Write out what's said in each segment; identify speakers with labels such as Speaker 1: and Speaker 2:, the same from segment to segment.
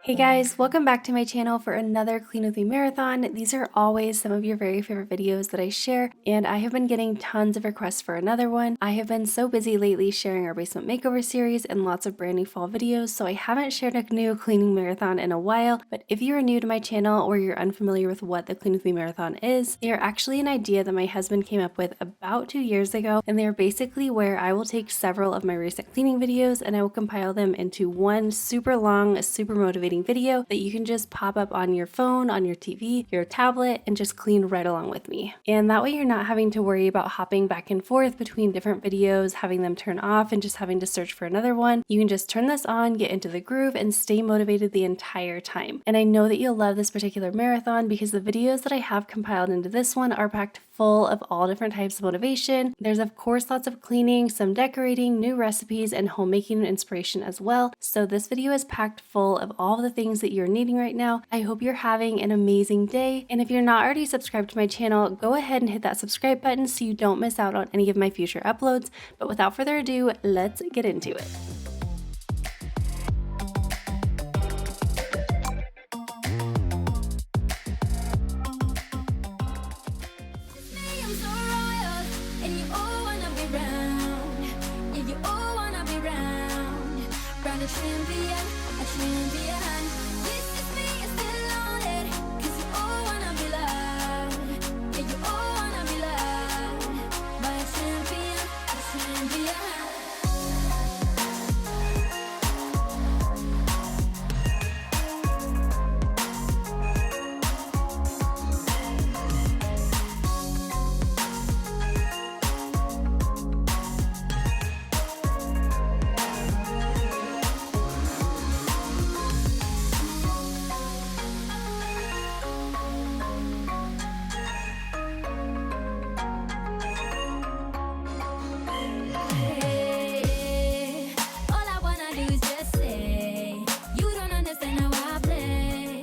Speaker 1: Hey guys, welcome back to my channel for another Clean With Me marathon. These are always some of your very favorite videos that I share, and I have been getting tons of requests for another one. I have been so busy lately sharing our basement makeover series and lots of brand new fall videos, so I haven't shared a new cleaning marathon in a while. But if you are new to my channel or you're unfamiliar with what the Clean With Me marathon is, they are actually an idea that my husband came up with about 2 years ago, and they are basically where I will take several of my recent cleaning videos and I will compile them into one super long, super motivating video that you can just pop up on your phone, on your TV, your tablet, and just clean right along with me. And that way you're not having to worry about hopping back and forth between different videos, having them turn off and just having to search for another one. You can just turn this on, get into the groove, and stay motivated the entire time. And I know that you'll love this particular marathon because the videos that I have compiled into this one are packed full of all different types of motivation. There's of course lots of cleaning, some decorating, new recipes, and homemaking inspiration as well. So this video is packed full of all the things that you're needing right now. I hope you're having an amazing day. And if you're not already subscribed to my channel, go ahead and hit that subscribe button so you don't miss out on any of my future uploads. But without further ado, let's get into it.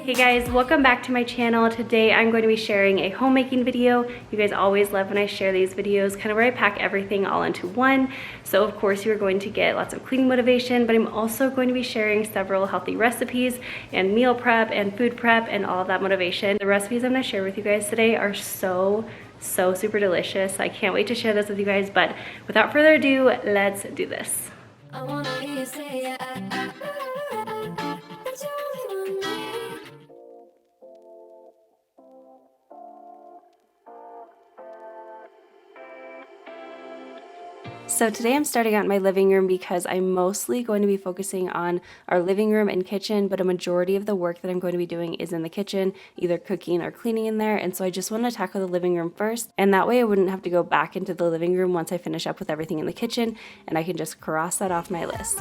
Speaker 1: Hey guys, welcome back to my channel. Today I'm going to be sharing a homemaking video. You guys always love when I share these videos, kind of where I pack everything all into one. So of course you are going to get lots of cleaning motivation, but I'm also going to be sharing several healthy recipes and meal prep and food prep and all of that motivation. The recipes I'm going to share with you guys today are so super delicious. I can't wait to share this with you guys, but without further ado, let's do this. I wanna hear you say So today I'm starting out in my living room because I'm mostly going to be focusing on our living room and kitchen, but a majority of the work that I'm going to be doing is in the kitchen, either cooking or cleaning in there. And so I just want to tackle the living room first. And that way I wouldn't have to go back into the living room once I finish up with everything in the kitchen, and I can just cross that off my list.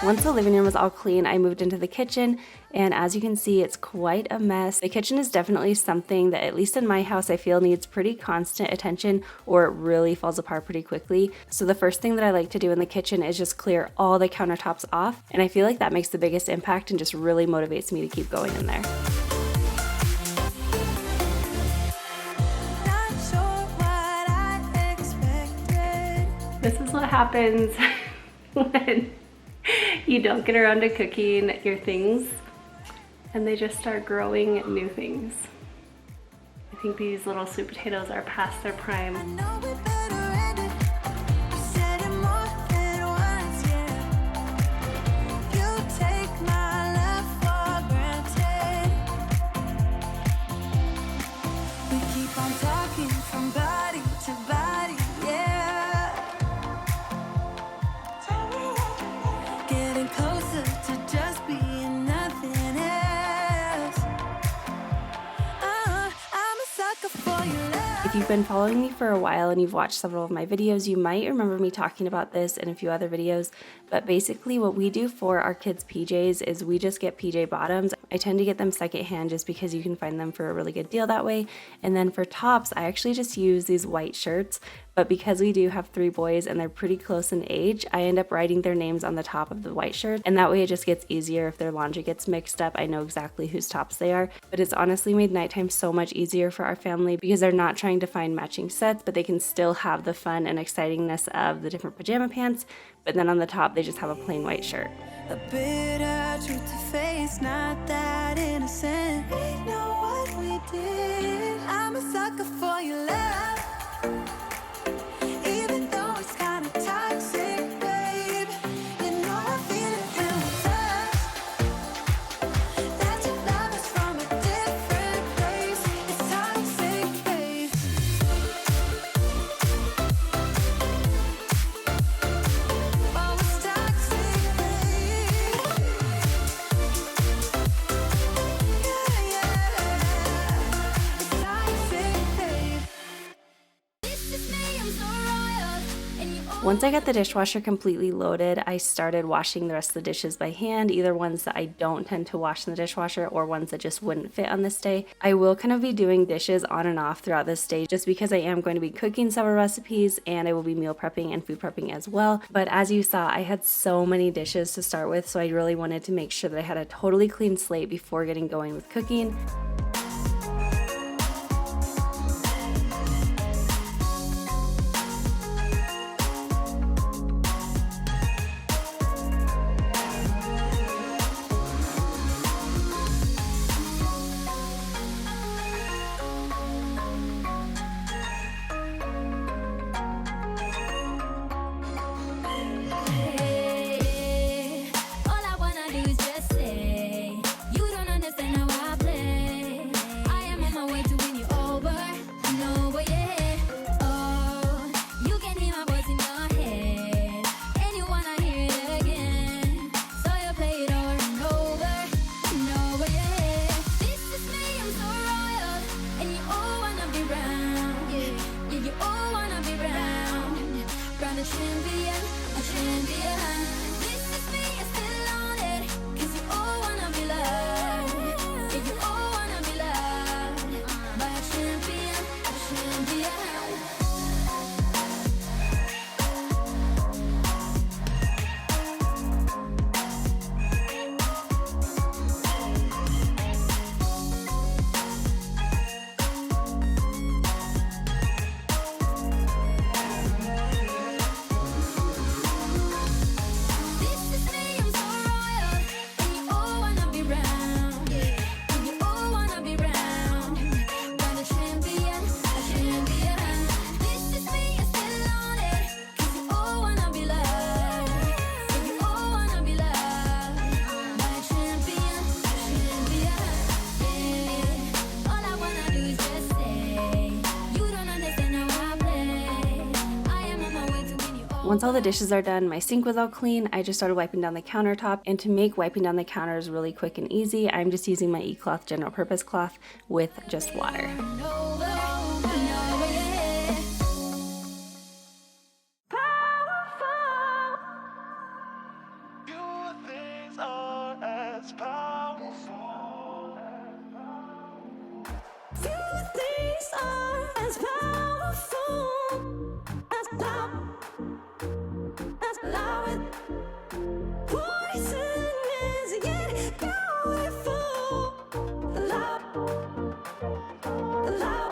Speaker 1: Once the living room was all clean, I moved into the kitchen, and as you can see, it's quite a mess. The kitchen is definitely something that, at least in my house, I feel needs pretty constant attention or it really falls apart pretty quickly. So the first thing that I like to do in the kitchen is just clear all the countertops off, and I feel like that makes the biggest impact and just really motivates me to keep going in there. This is what happens when you don't get around to cooking your things and they just start growing new things. I think these little sweet potatoes are past their prime. If you've been following me for a while and you've watched several of my videos, you might remember me talking about this in a few other videos, but basically what we do for our kids' PJs is we just get PJ bottoms. I tend to get them secondhand just because you can find them for a really good deal that way. And then for tops, I actually just use these white shirts, but because we do have 3 boys and they're pretty close in age, I end up writing their names on the top of the white shirt, and that way it just gets easier if their laundry gets mixed up. I know exactly whose tops they are, but it's honestly made nighttime so much easier for our family because they're not trying to find matching sets, but they can still have the fun and excitingness of the different pajama pants, but then on the top they just have a plain white shirt.
Speaker 2: A bitter truth to face, not that innocent. We know what we did. I'm a sucker for your love. Even though it's kind of toxic, babe. You know I feel it when we touch. That your love is from a different place. It's toxic, babe. Oh, it's toxic, babe. Yeah, it's toxic, babe. This is me, I'm so royal, and you
Speaker 1: Once I got the dishwasher completely loaded, I started washing the rest of the dishes by hand, either ones that I don't tend to wash in the dishwasher or ones that just wouldn't fit on this day. I will kind of be doing dishes on and off throughout this day just because I am going to be cooking several recipes and I will be meal prepping and food prepping as well. But as you saw, I had so many dishes to start with, so I really wanted to make sure that I had a totally clean slate before getting going with cooking.
Speaker 2: Hey, all I wanna do is just say, you don't understand how I play. I am on my way to win you over. No way, yeah. Oh, you can hear my voice in your head, and you wanna hear it again. So you play it over and over. No way, yeah. This is me, I'm so royal, and you all wanna be round. Yeah, you all wanna be round. Round a champion, a champion. This is me, I'm still on it. 'Cause you all wanna be loved. Yeah, you all wanna be loved by a champion, a champion. This is me, I'm so royal, and you all wanna be round. Yeah, and you all wanna be round. Round a champion, a champion. This is me, I'm still on it. 'Cause you all wanna be loved. And you all wanna be loved by a champion, a champion. Yeah, all I wanna do is just say, you don't understand how I play. I am on my way to win you over.
Speaker 1: Once all the dishes are done, my sink was all clean, I just started wiping down the countertop, and to make wiping down the counters really quick and easy, I'm just using my e-cloth general purpose cloth with just water.
Speaker 3: Few things are as powerful.
Speaker 2: Few things are as powerful as love, as love. Poison is yet beautiful. Love, love.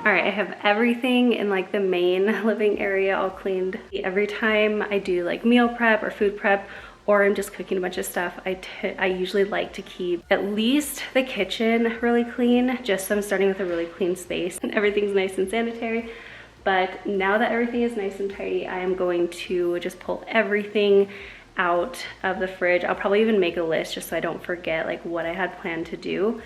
Speaker 1: Alright, I have everything in like the main living area all cleaned. Every time I do like meal prep or food prep, or I'm just cooking a bunch of stuff, I usually like to keep at least the kitchen really clean, just so I'm starting with a really clean space and everything's nice and sanitary. But now that everything is nice and tidy, I am going to just pull everything out of the fridge. I'll probably even make a list just so I don't forget like what I had planned to do.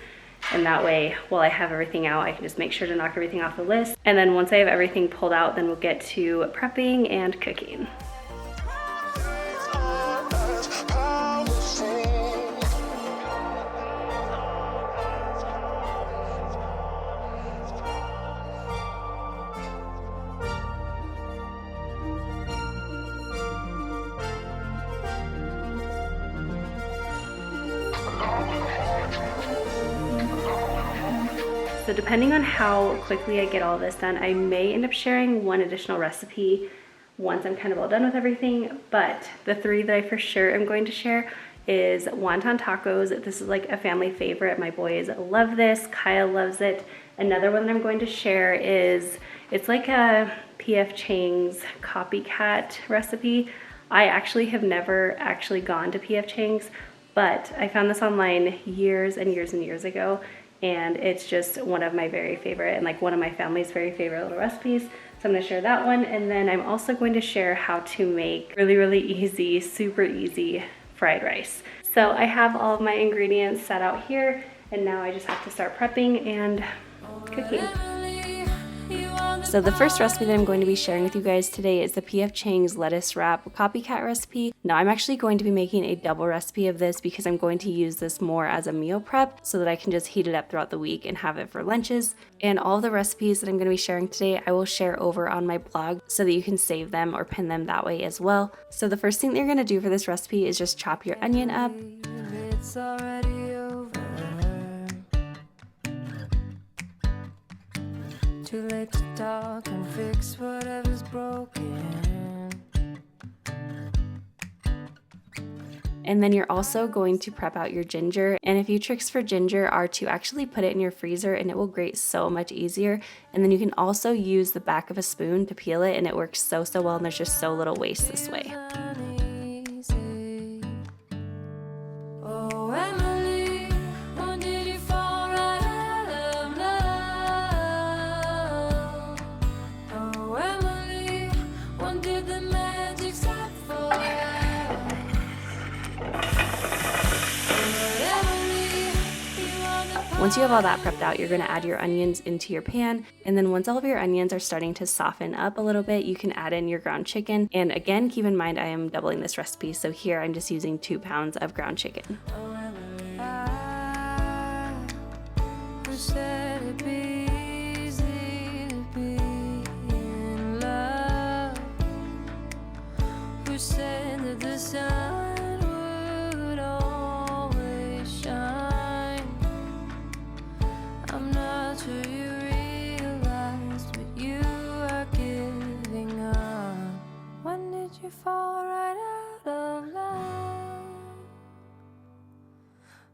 Speaker 1: And that way, while I have everything out, I can just make sure to knock everything off the list. And then once I have everything pulled out, then we'll get to prepping and cooking.
Speaker 3: As powerful.
Speaker 1: So depending on how quickly I get all this done, I may end up sharing one additional recipe once I'm kind of all done with everything, but the 3 that I for sure am going to share is wonton tacos. This is like a family favorite. My boys love this. Kyle loves it. Another one that I'm going to share is, it's like a P.F. Chang's copycat recipe. I actually have never actually gone to P.F. Chang's, but I found this online years and years and years ago, and it's just one of my very favorite, and like one of my family's very favorite little recipes. So I'm gonna share that one, and then I'm also going to share how to make really, really easy, super easy fried rice. So I have all of my ingredients set out here, and now I just have to start prepping and cooking. So the first recipe that I'm going to be sharing with you guys today is the P.F. Chang's lettuce wrap copycat recipe. Now I'm actually going to be making a double recipe of this because I'm going to use this more as a meal prep so that I can just heat it up throughout the week and have it for lunches. And all of the recipes that I'm going to be sharing today, I will share over on my blog so that you can save them or pin them that way as well. So the first thing that you're going to do for this recipe is just chop your onion up.
Speaker 2: It's already over. Too late to talk and fix whatever's broken.
Speaker 1: And then you're also going to prep out your ginger. And a few tricks for ginger are to actually put it in your freezer and it will grate so much easier. And then you can also use the back of a spoon to peel it, and it works so well, and there's just so little waste this way.
Speaker 2: Oh, Emily, when did you fall right out of love? Oh, Emily, when did the magic stop for
Speaker 1: Once you have all that prepped out, you're going to add your onions into your pan, and then once all of your onions are starting to soften up a little bit, you can add in your ground chicken. And again, keep in mind I am doubling this recipe, so here I'm just using 2 pounds of ground chicken.
Speaker 2: said it'd be easy to be in love? Who said that the sun would always shine? I'm not sure you realized what you are giving up. When did you fall right out of love?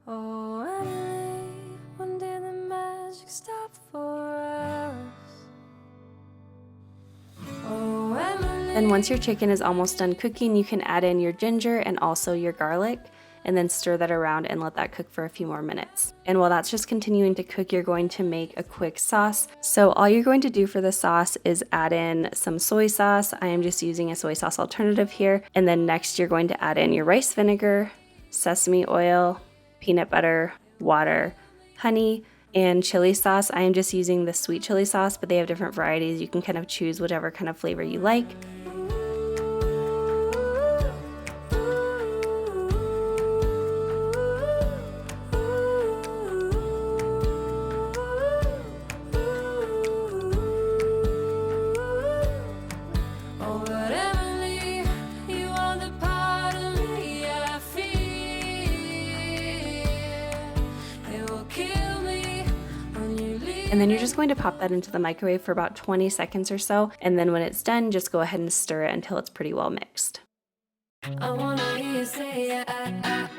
Speaker 2: Oh, Emily, when did the magic stop for us? Oh, Emily.
Speaker 1: Then once your chicken is almost done cooking, you can add in your ginger and also your garlic, and then stir that around and let that cook for a few more minutes. And while that's just continuing to cook, you're going to make a quick sauce. So all you're going to do for the sauce is add in some soy sauce. I am just using a soy sauce alternative here. And then next you're going to add in your rice vinegar, sesame oil, peanut butter, water, honey, and chili sauce. I am just using the sweet chili sauce, but they have different varieties. You can kind of choose whatever kind of flavor you like. And then you're just going to pop that into the microwave for about 20 seconds or so. And then when it's done, just go ahead and stir it until it's pretty well mixed.
Speaker 2: I wanna hear you say that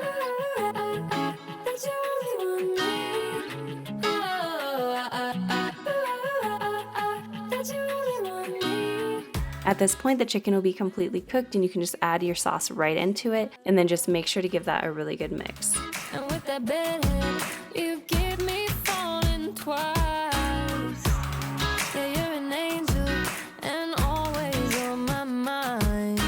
Speaker 2: you only want me. That you only want me.
Speaker 1: At this point, the chicken will be completely cooked and you can just add your sauce right into it. And then just make sure to give that a really good mix.
Speaker 2: And with that bedhead, you give me falling twice. Yeah, you're an angel and always on my mind.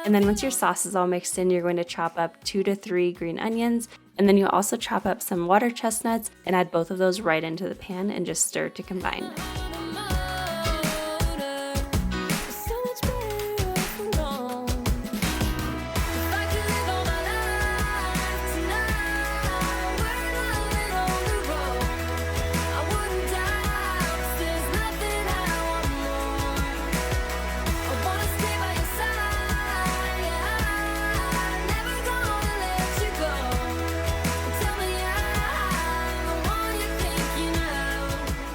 Speaker 1: And then once your sauce is all mixed in, you're going to chop up 2 to 3 green onions. And then you'll also chop up some water chestnuts and add both of those right into the pan and just stir to combine.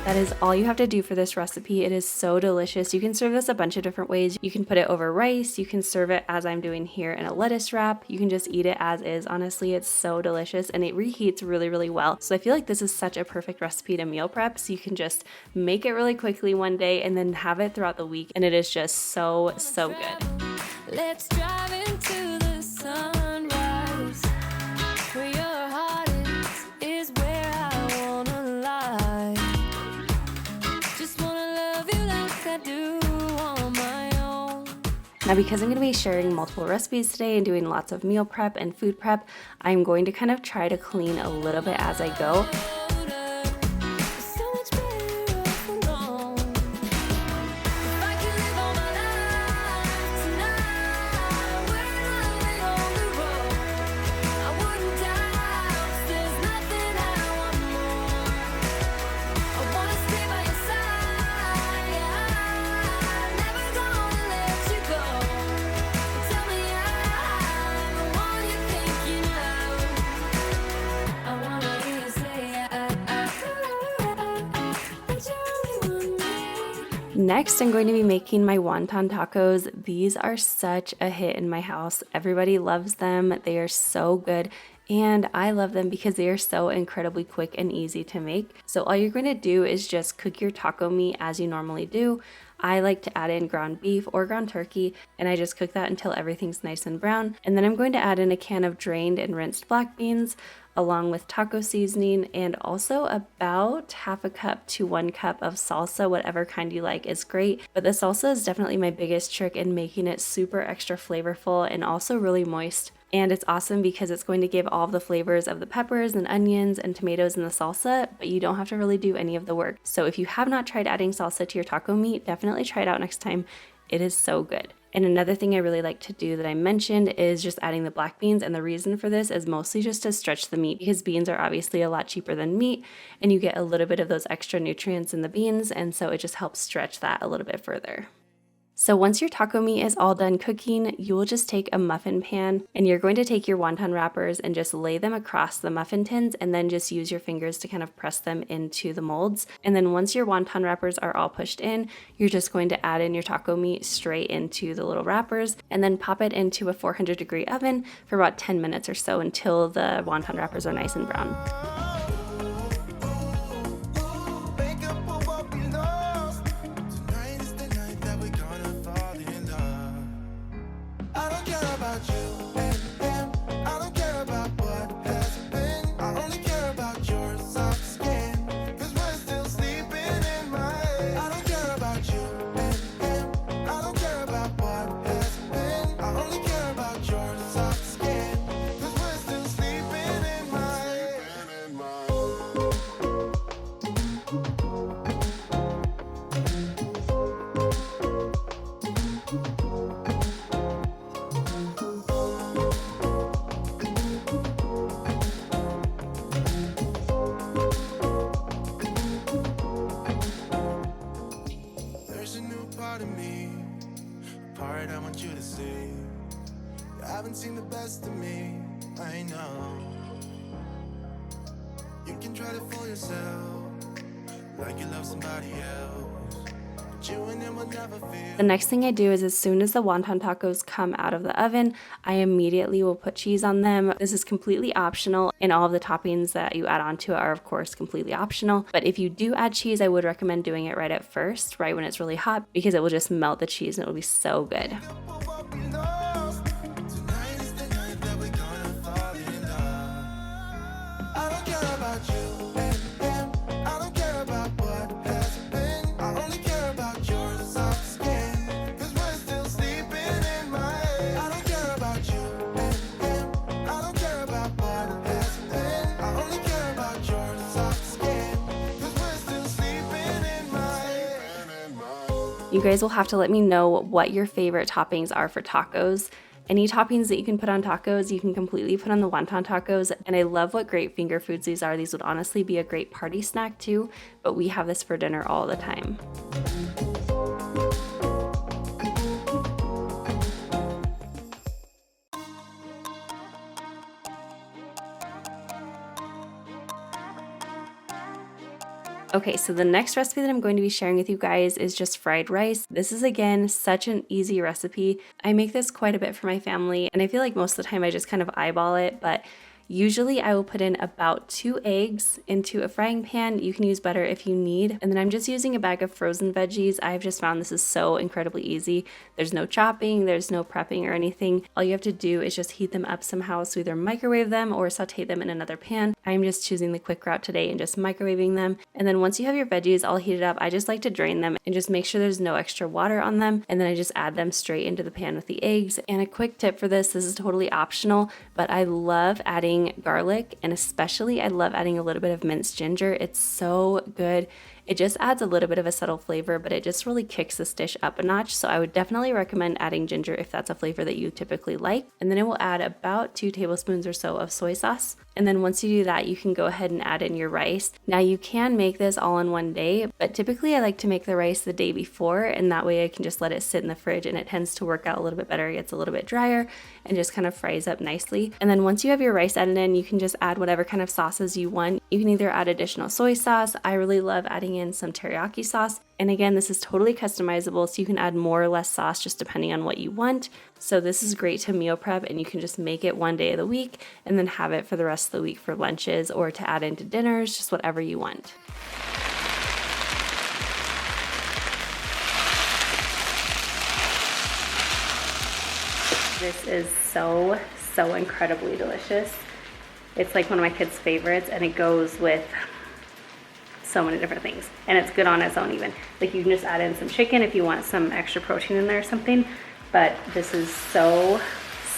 Speaker 1: That is all you have to do for this recipe. It is so delicious. You can serve this a bunch of different ways. You can put it over rice. You can serve it as I'm doing here in a lettuce wrap. You can just eat it as is. Honestly, it's so delicious and it reheats really, really well. So I feel like this is such a perfect recipe to meal prep. So you can just make it really quickly one day and then have it throughout the week. And it is just so, so good.
Speaker 2: Let's drive into the sunrise. Where your heart is where I wanna lie. Just wanna love you like I do on my own.
Speaker 1: Now, because I'm going to be sharing multiple recipes today and doing lots of meal prep and food prep, I'm going to kind of try to clean a little bit as I go.
Speaker 2: So much better off alone. If I could live all my life tonight, we're on the road. I wouldn't doubt there's nothing I want more. I wanna stay by your side. Never gonna let you go. Tell me I'm the one you're thinking of. I wanna hear you say that you only want me.
Speaker 1: Next, I'm going to be making my wonton tacos. These are such a hit in my house. Everybody loves them. They are so good. And I love them because they are so incredibly quick and easy to make. So all you're going to do is just cook your taco meat as you normally do. I like to add in ground beef or ground turkey, and I just cook that until everything's nice and brown. And then I'm going to add in a can of drained and rinsed black beans, along with taco seasoning, and also about half a cup to 1 cup of salsa. Whatever kind you like is great, but the salsa is definitely my biggest trick in making it super extra flavorful and also really moist. And it's awesome because it's going to give all of the flavors of the peppers and onions and tomatoes in the salsa, but you don't have to really do any of the work. So if you have not tried adding salsa to your taco meat, definitely try it out next time. It is so good. And another thing I really like to do that I mentioned is just adding the black beans. And the reason for this is mostly just to stretch the meat, because beans are obviously a lot cheaper than meat and you get a little bit of those extra nutrients in the beans. And so it just helps stretch that a little bit further. So once your taco meat is all done cooking, you will just take a muffin pan and you're going to take your wonton wrappers and just lay them across the muffin tins and then just use your fingers to kind of press them into the molds. And then once your wonton wrappers are all pushed in, you're just going to add in your taco meat straight into the little wrappers and then pop it into a 400-degree oven for about 10 minutes or so until the wonton wrappers are nice and brown.
Speaker 3: Make up for what we lost. Tonight is the night that we're gonna fall in love. I don't care about you and him. I don't care about what has been. I only care about your soft skin. 'Cause we're still sleeping in my head. I don't care about you and him. I don't care about what has been. I only care about your soft skin. 'Cause we're still sleeping in my head. There's a new part of me, a part I want you to see. You haven't seen the best of me, I know. You can try to fool yourself, like you love somebody else, but you and him will never feel.
Speaker 1: The next thing I do is as soon as the wonton tacos come out of the oven, I immediately will put cheese on them. This is completely optional, and all of the toppings that you add onto it are of course completely optional. But if you do add cheese, I would recommend doing it right at first, right when it's really hot, because it will just melt the cheese and it will be so good.
Speaker 3: For what we lost. Tonight is the night that we're gonna fall in love. I don't care about you and him. I don't care about what has been. I only care about your soft skin. 'Cause we're still sleeping in my head. I don't care about you and him. I don't care about what has been. I only care about your soft skin. 'Cause we're still sleeping in my head.
Speaker 1: You guys will have to let me know what your favorite toppings are for tacos. Any toppings that you can put on tacos, you can completely put on the wonton tacos. And I love what great finger foods these are. These would honestly be a great party snack too, but we have this for dinner all the time. Okay, so the next recipe that I'm going to be sharing with you guys is just fried rice. This is again such an easy recipe. I make this quite a bit for my family, and I feel like most of the time I just kind of eyeball it, but usually I will put in about 2 eggs into a frying pan. You can use butter if you need. And then I'm just using a bag of frozen veggies. I've just found this is so incredibly easy. There's no chopping, there's no prepping or anything. All you have to do is just heat them up somehow. So either microwave them or saute them in another pan. I'm just choosing the quick route today and just microwaving them. And then once you have your veggies all heated up, I just like to drain them and just make sure there's no extra water on them. And then I just add them straight into the pan with the eggs. And a quick tip for this is totally optional, but I love adding garlic, and especially I love adding a little bit of minced ginger. It's so good. It just adds a little bit of a subtle flavor, but it just really kicks this dish up a notch. So I would definitely recommend adding ginger if that's a flavor that you typically like. And then it will add about 2 tablespoons or so of soy sauce. And then once you do that, you can go ahead and add in your rice. Now you can make this all in one day, but typically I like to make the rice the day before, and that way I can just let it sit in the fridge and it tends to work out a little bit better. It gets a little bit drier and just kind of fries up nicely. And then once you have your rice added in, you can just add whatever kind of sauces you want. You can either add additional soy sauce. I really love adding in some teriyaki sauce. And again, this is totally customizable, so you can add more or less sauce just depending on what you want. So this is great to meal prep, and you can just make it one day of the week and then have it for the rest of the week for lunches or to add into dinners, just whatever you want. This is so incredibly delicious. It's like one of my kids' favorites, and it goes with so many different things, and it's good on its own. Even like you can just add in some chicken if you want some extra protein in there or something, but this is so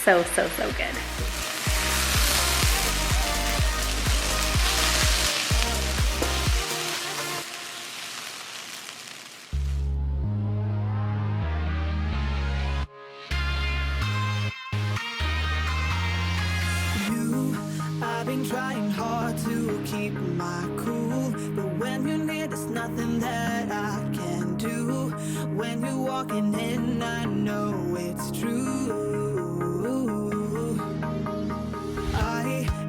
Speaker 1: good.
Speaker 3: I've been trying hard to keep my cool, but when you're near, there's nothing that I can do. When you're walking in, I know it's true.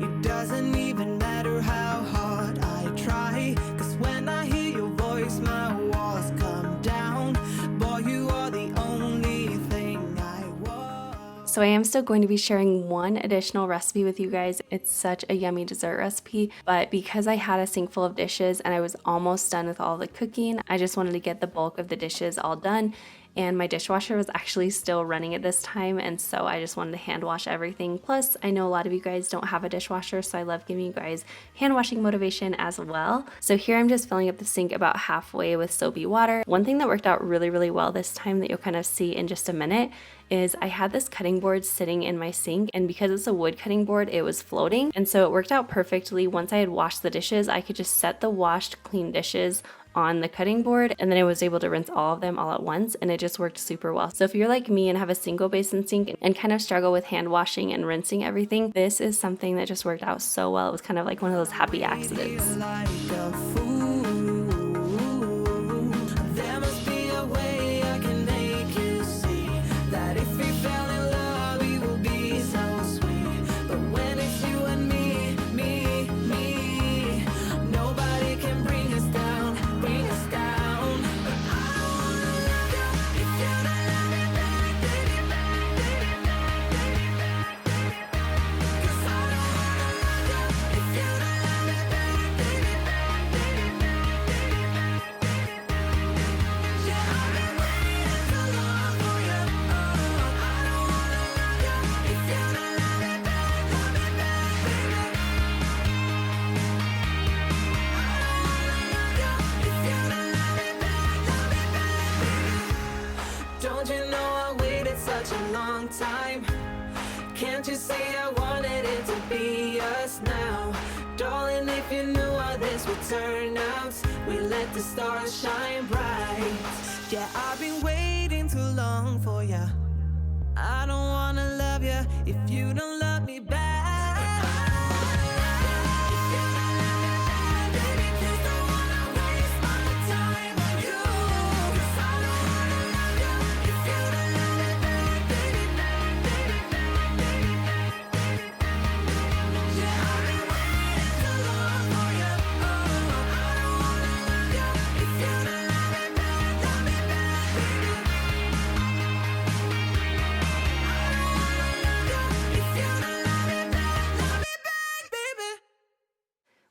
Speaker 3: It doesn't even matter how hard I try, 'cause when I hear your voice, my walls come down. Boy, you are the only thing I want.
Speaker 1: So I am still going to be sharing one additional recipe with you guys. It's such a yummy dessert recipe, but because I had a sink full of dishes and I was almost done with all the cooking, I just wanted to get the bulk of the dishes all done. And my dishwasher was actually still running at this time, and so I just wanted to hand wash everything. Plus, I know a lot of you guys don't have a dishwasher, so I love giving you guys hand washing motivation as well. So here I'm just filling up the sink about halfway with soapy water. One thing that worked out really well this time that you'll kind of see in just a minute is I had this cutting board sitting in my sink, and because it's a wood cutting board, it was floating, and so it worked out perfectly. Once I had washed the dishes, I could just set the washed clean dishes on the cutting board, and then I was able to rinse all of them all at once, and it just worked super well. So if you're like me and have a single basin sink and kind of struggle with hand washing and rinsing everything, this is something that just worked out so well. It was kind of like one of those happy accidents. Time. Can't you see I wanted it to be us now? Darling, if you knew how this would turn out, we let the stars shine bright. Yeah, I've been waiting too long for ya. I don't wanna love ya if you don't love me back.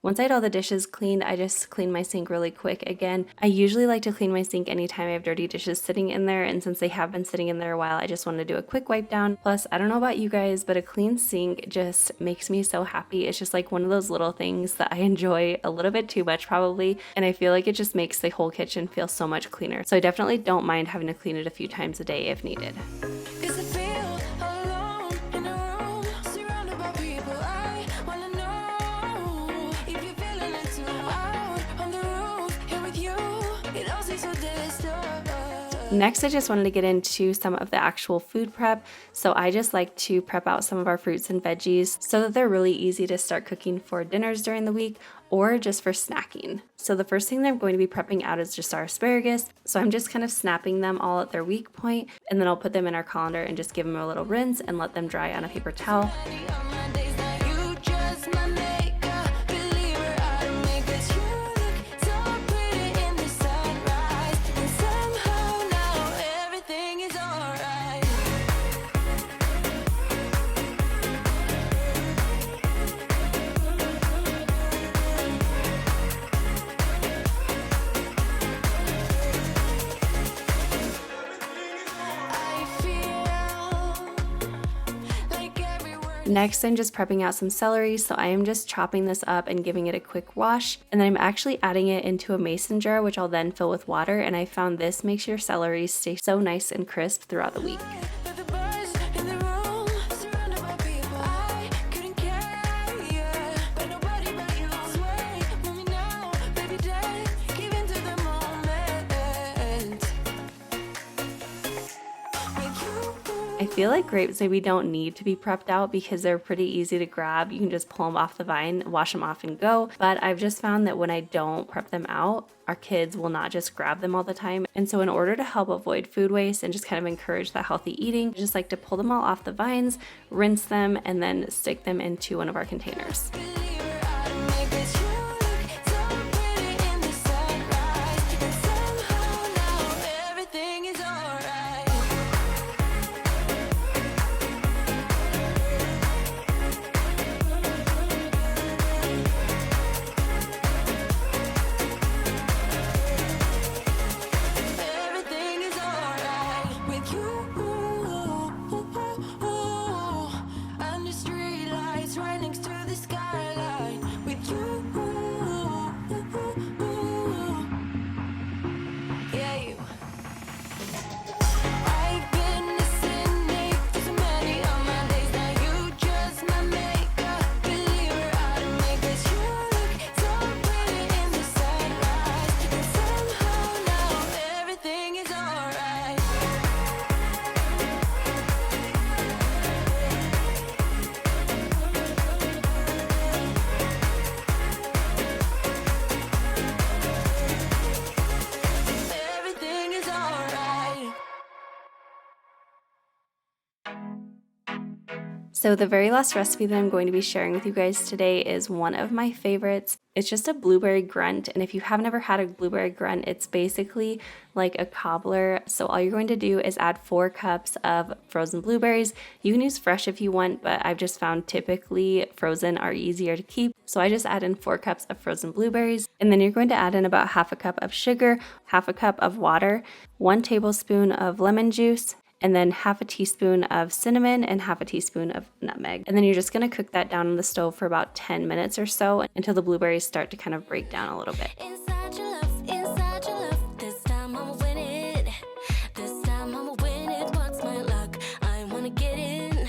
Speaker 1: Once I had all the dishes cleaned, I just cleaned my sink really quick. Again, I usually like to clean my sink anytime I have dirty dishes sitting in there, and since they have been sitting in there a while, I just wanted to do a quick wipe down. Plus, I don't know about you guys, but a clean sink just makes me so happy. It's just like one of those little things that I enjoy a little bit too much probably, and I feel like it just makes the whole kitchen feel so much cleaner. So I definitely don't mind having to clean it a few times a day if needed.
Speaker 3: Is it feel alone in a room surrounded by people? I wanna know if you're feeling it too. Out on the roof, here with you, it all seems so distant.
Speaker 1: Next, I just wanted to get into some of the actual food prep. So I just like to prep out some of our fruits and veggies so that they're really easy to start cooking for dinners during the week or just for snacking. So the first thing that I'm going to be prepping out is just our asparagus. So I'm just kind of snapping them all at their weak point, and then I'll put them in our colander and just give them a little rinse and let them dry on a paper towel. Next, I'm just prepping out some celery, so I am just chopping this up and giving it a quick wash, and then I'm actually adding it into a mason jar, which I'll then fill with water, and I found this makes your celery stay so nice and crisp throughout the week. I feel like grapes maybe don't need to be prepped out because they're pretty easy to grab. You can just pull them off the vine, wash them off and go. But I've just found that when I don't prep them out, our kids will not just grab them all the time. And so in order to help avoid food waste and just kind of encourage that healthy eating, I just like to pull them all off the vines, rinse them, and then stick them into one of our containers. So the very last recipe that I'm going to be sharing with you guys today is one of my favorites. It's just a blueberry grunt, and if you have never had a blueberry grunt, it's basically like a cobbler. So all you're going to do is add 4 cups of frozen blueberries. You can use fresh if you want, but I've just found typically frozen are easier to keep. So I just add in 4 cups of frozen blueberries, and then you're going to add in about half a cup of sugar, half a cup of water, 1 tablespoon of lemon juice, and then half a teaspoon of cinnamon and half a teaspoon of nutmeg. And then you're just gonna cook that down on the stove for about 10 minutes or so until the blueberries start to kind of break down a little bit.
Speaker 2: Inside your love, this time I'ma win it. This time I'ma win it. What's my luck? I wanna get in.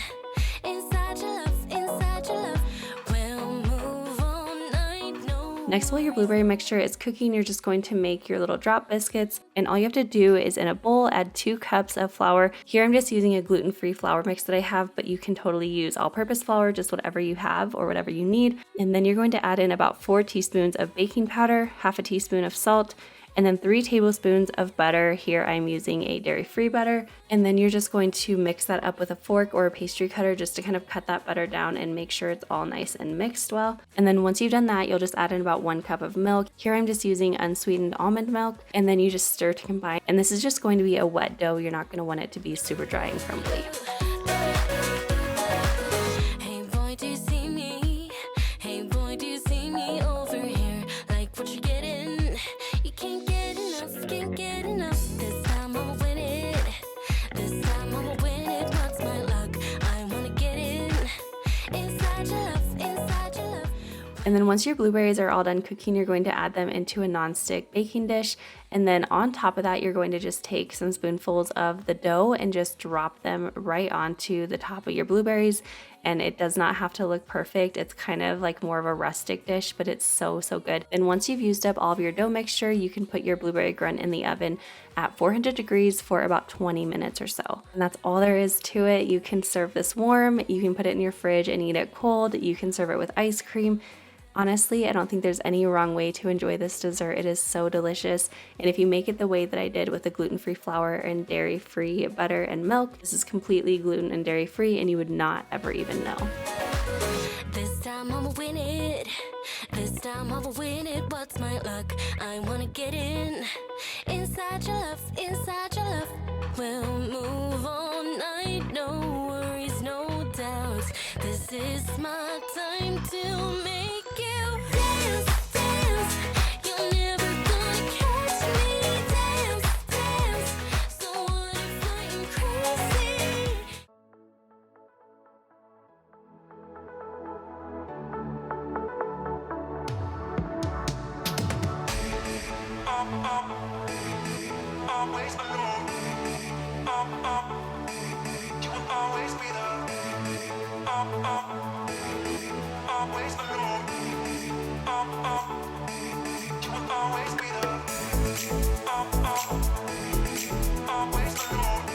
Speaker 2: Inside your love, we'll move all night. No.
Speaker 1: Next, while your blueberry mixture is cooking, you're just going to make your little drop biscuits. And all you have to do is in a bowl, add 2 cups of flour. Here I'm just using a gluten-free flour mix that I have, but you can totally use all-purpose flour, just whatever you have or whatever you need. And then you're going to add in about 4 teaspoons of baking powder, half a teaspoon of salt, and then 3 tablespoons of butter. Here I'm using a dairy-free butter. And then you're just going to mix that up with a fork or a pastry cutter just to kind of cut that butter down and make sure it's all nice and mixed well. And then once you've done that, you'll just add in about 1 cup of milk. Here I'm just using unsweetened almond milk, and then you just stir to combine. And this is just going to be a wet dough. You're not going to want it to be super dry and crumbly.
Speaker 2: Hey boy, do you see me? Hey boy, do you see me? Oh,
Speaker 1: And then once your blueberries are all done cooking, you're going to add them into a nonstick baking dish. And then on top of that, you're going to just take some spoonfuls of the dough and just drop them right onto the top of your blueberries. And it does not have to look perfect. It's kind of like more of a rustic dish, but it's so good. And once you've used up all of your dough mixture, you can put your blueberry grunt in the oven at 400 degrees for about 20 minutes or so. And that's all there is to it. You can serve this warm, you can put it in your fridge and eat it cold, you can serve it with ice cream. Honestly, I don't think there's any wrong way to enjoy this dessert. It is so delicious. And if you make it the way that I did with the gluten-free flour and dairy-free butter and milk, this is completely gluten and dairy-free and you would not ever even know.
Speaker 2: This time I'ma win it. This time I'ma win it. What's my luck? I wanna get in. Inside your love, inside your love. We'll move all night. No worries, no doubts. This is my time to make you dance, dance. You're never gonna catch me. Dance, dance. So what if I'm crazy?
Speaker 3: Always alone. You will always be there. Always alone. You will always be there. Always alone.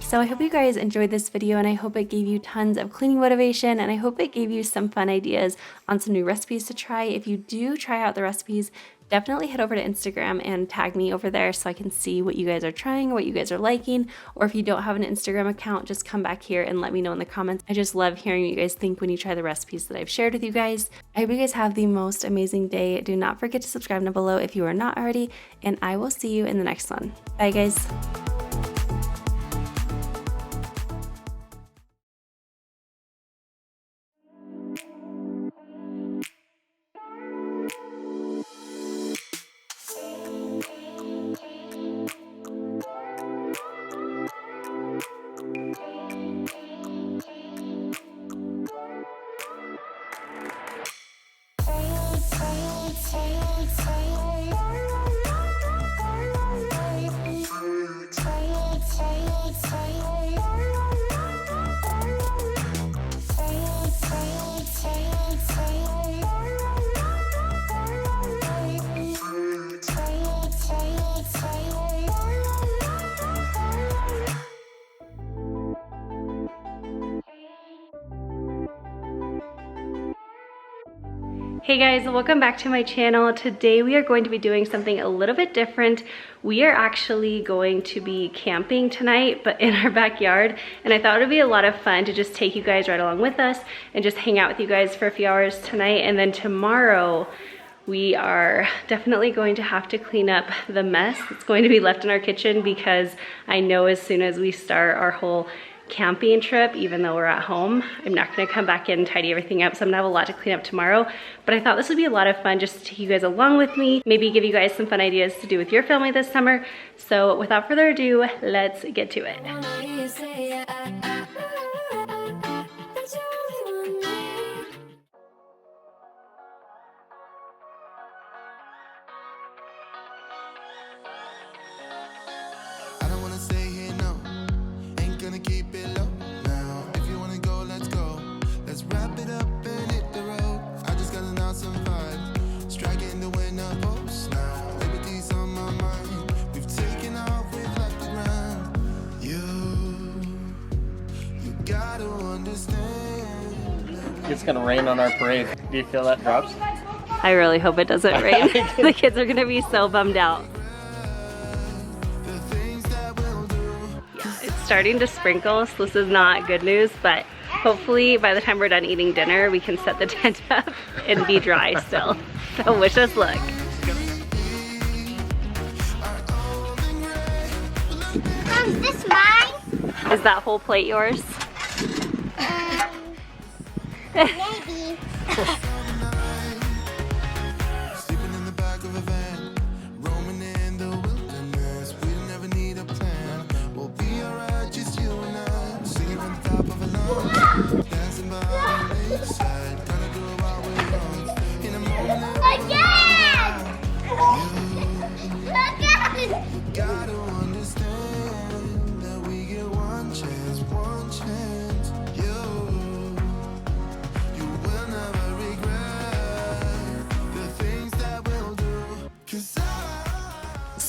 Speaker 1: So I hope you guys enjoyed this video and I hope it gave you tons of cleaning motivation and I hope it gave you some fun ideas on some new recipes to try. If you do try out the recipes, definitely head over to Instagram and tag me over there so I can see what you guys are trying, what you guys are liking, or if you don't have an Instagram account, just come back here and let me know in the comments. I just love hearing what you guys think when you try the recipes that I've shared with you guys. I hope you guys have the most amazing day. Do not forget to subscribe down below if you are not already, and I will see you in the next one. Bye guys. Hey guys, welcome back to my channel. Today we are going to be doing something a little bit different. We are actually going to be camping tonight, but in our backyard. And I thought it would be a lot of fun to just take you guys right along with us and just hang out with you guys for a few hours tonight. And then tomorrow, we are definitely going to have to clean up the mess that's going to be left in our kitchen, because I know as soon as we start our whole camping trip, even though we're at home, I'm not gonna come back in and tidy everything up, so I'm gonna have a lot to clean up tomorrow. But I thought this would be a lot of fun just to take you guys along with me, maybe give you guys some fun ideas to do with your family this summer. So without further ado, let's get to it.
Speaker 3: I don't wanna stay here, no. Ain't gonna keep it low now. If you wanna go, let's go. Let's wrap it up and hit the road. I just got an awesome vibe. Striking the winner post now. Liberty's on my mind. We've taken off, we've left the ground. You gotta understand.
Speaker 4: It's gonna rain on our parade. Do you feel that, Drops?
Speaker 1: I really hope it doesn't rain. The kids are gonna be so bummed out.
Speaker 3: The things that we'll do.
Speaker 1: Yeah, it's starting to sprinkle, so this is not good news, but hopefully by the time we're done eating dinner, we can set the tent up and be dry still. So wish us luck.
Speaker 5: Is this mine?
Speaker 1: Is that whole plate yours?
Speaker 5: Maybe.
Speaker 3: Sleeping in the back of a van, roaming in the wilderness. We never need a plan. We'll be alright, just you and I. Singing on the top of a line, dancing by the lakeside.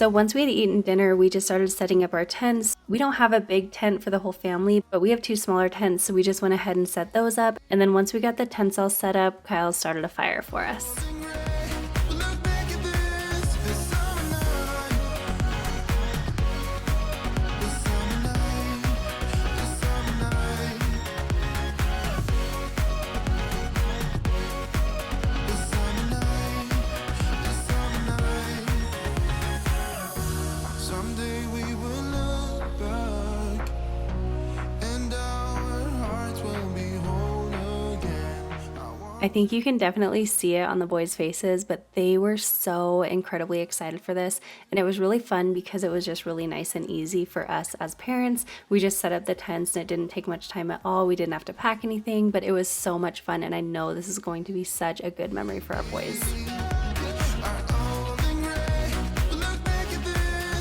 Speaker 1: So once we had eaten dinner, we just started setting up our tents. We don't have a big tent for the whole family, but we have 2 smaller tents, so we just went ahead and set those up. And then once we got the tents all set up, Kyle started a fire for us.
Speaker 3: Look back at this summer night. The summer night. The summer night. The summer night. The summer night. Someday we will look back, and our hearts will be whole again.
Speaker 1: I think you can definitely see it on the boys' faces, but they were so incredibly excited for this. And it was really fun because it was just really nice and easy for us as parents. We just set up the tents and it didn't take much time at all. We didn't have to pack anything, but it was so much fun. And I know this is going to be such a good memory for our boys.
Speaker 3: Look back at this summer night. The summer night. The summer night.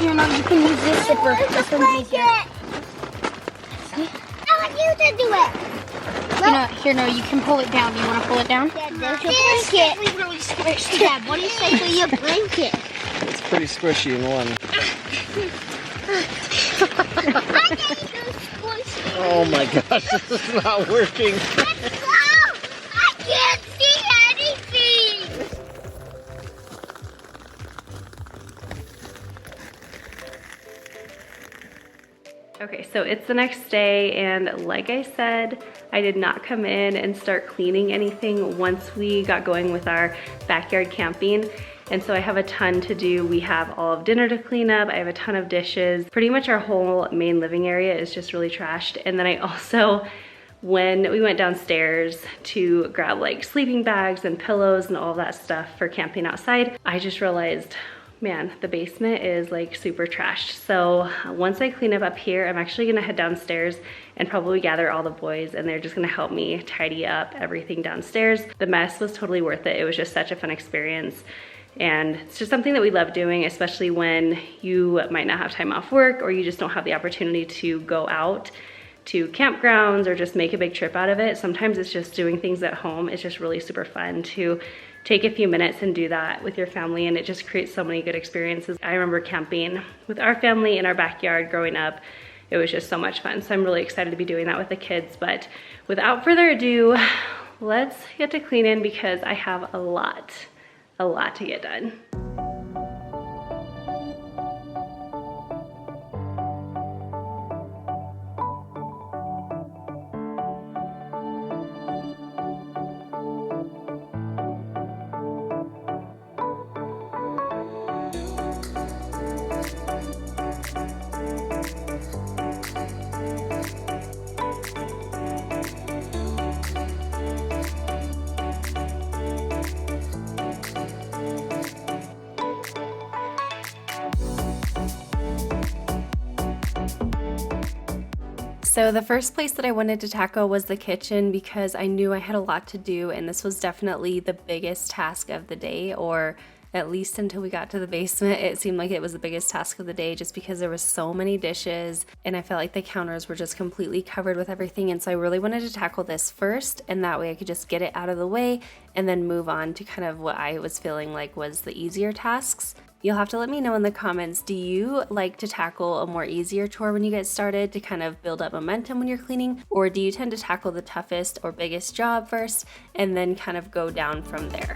Speaker 5: Here, Mom, you can use this zipper. This one's easier. I want you to do it.
Speaker 6: Here, no, you can pull it down. Do you want to pull it down?
Speaker 5: Dad, there's your blanket. We really squished. Dad, what do you say for your blanket?
Speaker 4: It's pretty squishy in one.
Speaker 5: I can't do squishy.
Speaker 4: Oh my gosh, this is not working.
Speaker 5: Let's go. I can't see anything.
Speaker 1: Okay, so it's the next day, and like I said, I did not come in and start cleaning anything once we got going with our backyard camping. And so I have a ton to do. We have all of dinner to clean up. I have a ton of dishes. Pretty much our whole main living area is just really trashed. And then I also, when we went downstairs to grab like sleeping bags and pillows and all that stuff for camping outside, I just realized, man, the basement is like super trashed. So once I clean up here, I'm actually gonna head downstairs and probably gather all the boys, and they're just gonna help me tidy up everything downstairs. The mess was totally worth it. It was just such a fun experience. And it's just something that we love doing, especially when you might not have time off work or you just don't have the opportunity to go out to campgrounds or just make a big trip out of it. Sometimes it's just doing things at home. It's just really super fun to take a few minutes and do that with your family, and it just creates so many good experiences. I remember camping with our family in our backyard growing up. It was just so much fun. So I'm really excited to be doing that with the kids. But without further ado, let's get to cleaning because I have a lot to get done. So the first place that I wanted to tackle was the kitchen because I knew I had a lot to do, and this was definitely the biggest task of the day, or at least until we got to the basement, it seemed like it was the biggest task of the day just because there was so many dishes and I felt like the counters were just completely covered with everything. And so I really wanted to tackle this first, and that way I could just get it out of the way and then move on to kind of what I was feeling like was the easier tasks. You'll have to let me know in the comments, do you like to tackle a more easier chore when you get started to kind of build up momentum when you're cleaning? Or do you tend to tackle the toughest or biggest job first and then kind of go down from there?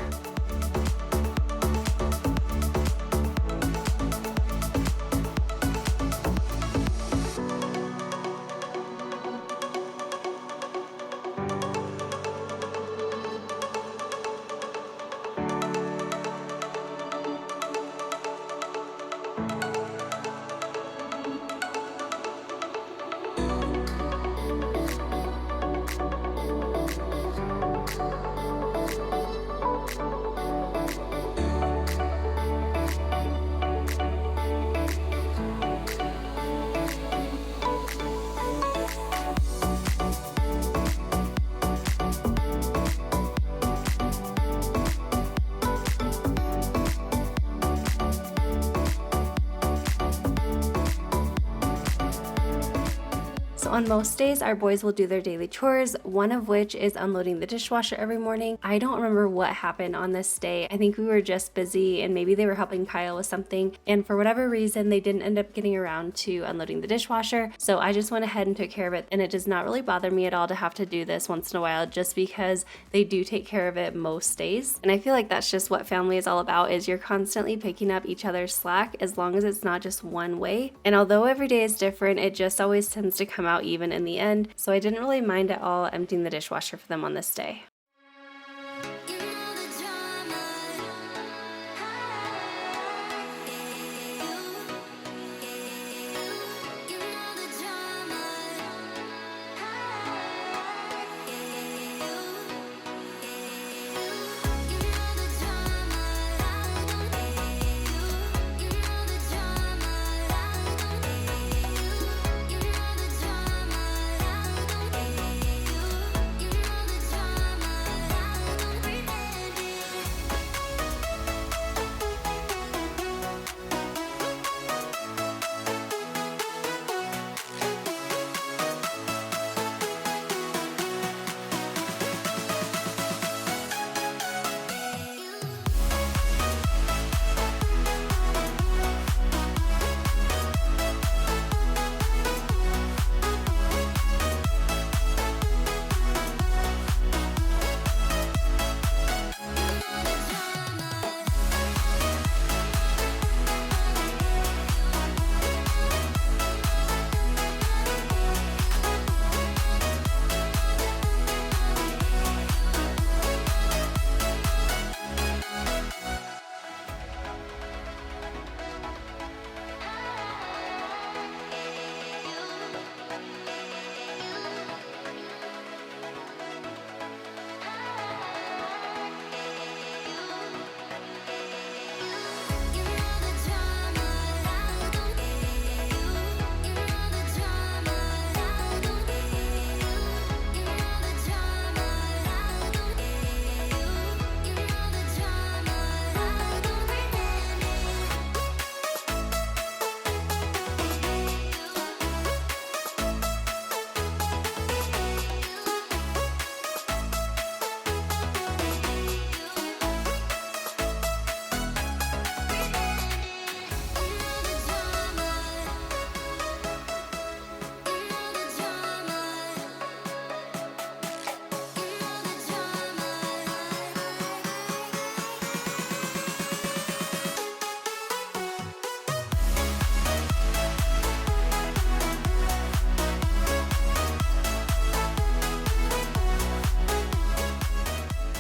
Speaker 1: So on most days, our boys will do their daily chores, one of which is unloading the dishwasher every morning. I don't remember what happened on this day. I think we were just busy and maybe they were helping Kyle with something. And for whatever reason, they didn't end up getting around to unloading the dishwasher. So I just went ahead and took care of it. And it does not really bother me at all to have to do this once in a while, just because they do take care of it most days. And I feel like that's just what family is all about, is you're constantly picking up each other's slack as long as it's not just one way. And although every day is different, it just always tends to come out even in the end, so I didn't really mind at all emptying the dishwasher for them on this day.
Speaker 2: You know the drama. You know the drama.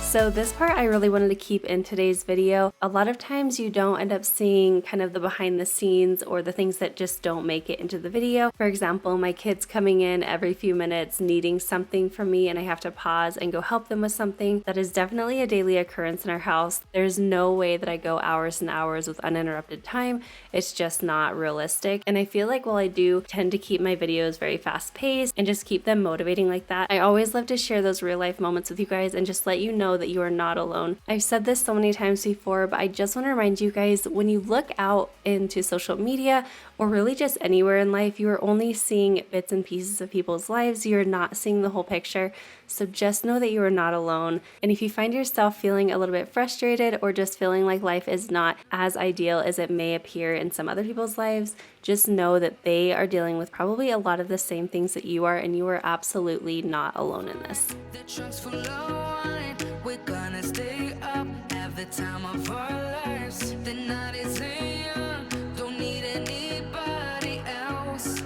Speaker 1: So this part I really wanted to keep in today's video. A lot of times you don't end up seeing kind of the behind the scenes or the things that just don't make it into the video. For example, my kids coming in every few minutes needing something from me and I have to pause and go help them with something. That is definitely a daily occurrence in our house. There's no way that I go hours and hours with uninterrupted time. It's just not realistic. And I feel like while I do tend to keep my videos very fast paced and just keep them motivating like that, I always love to share those real life moments with you guys and just let you know that that you are not alone. I've said this so many times before, but I just want to remind you guys, when you look out into social media or really just anywhere in life, you are only seeing bits and pieces of people's lives. You're not seeing the whole picture. So just know that you are not alone. And if you find yourself feeling a little bit frustrated or just feeling like life is not as ideal as it may appear in some other people's lives, just know that they are dealing with probably a lot of the same things that you are, and you are absolutely not alone in this.
Speaker 7: The trunk's full of wine. We're gonna stay up, have the time of our lives. The night is young, don't need anybody else.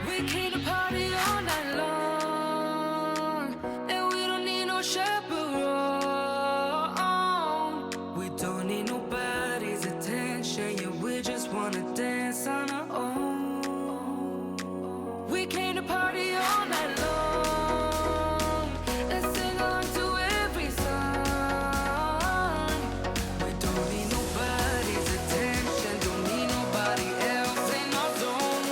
Speaker 7: We came to party all night long, and we don't need no chaperone. We don't need nobody's attention, yeah, we just wanna dance on our own. We came to party all night long and sing along to every song. We don't need nobody's attention, don't need nobody else in our zone.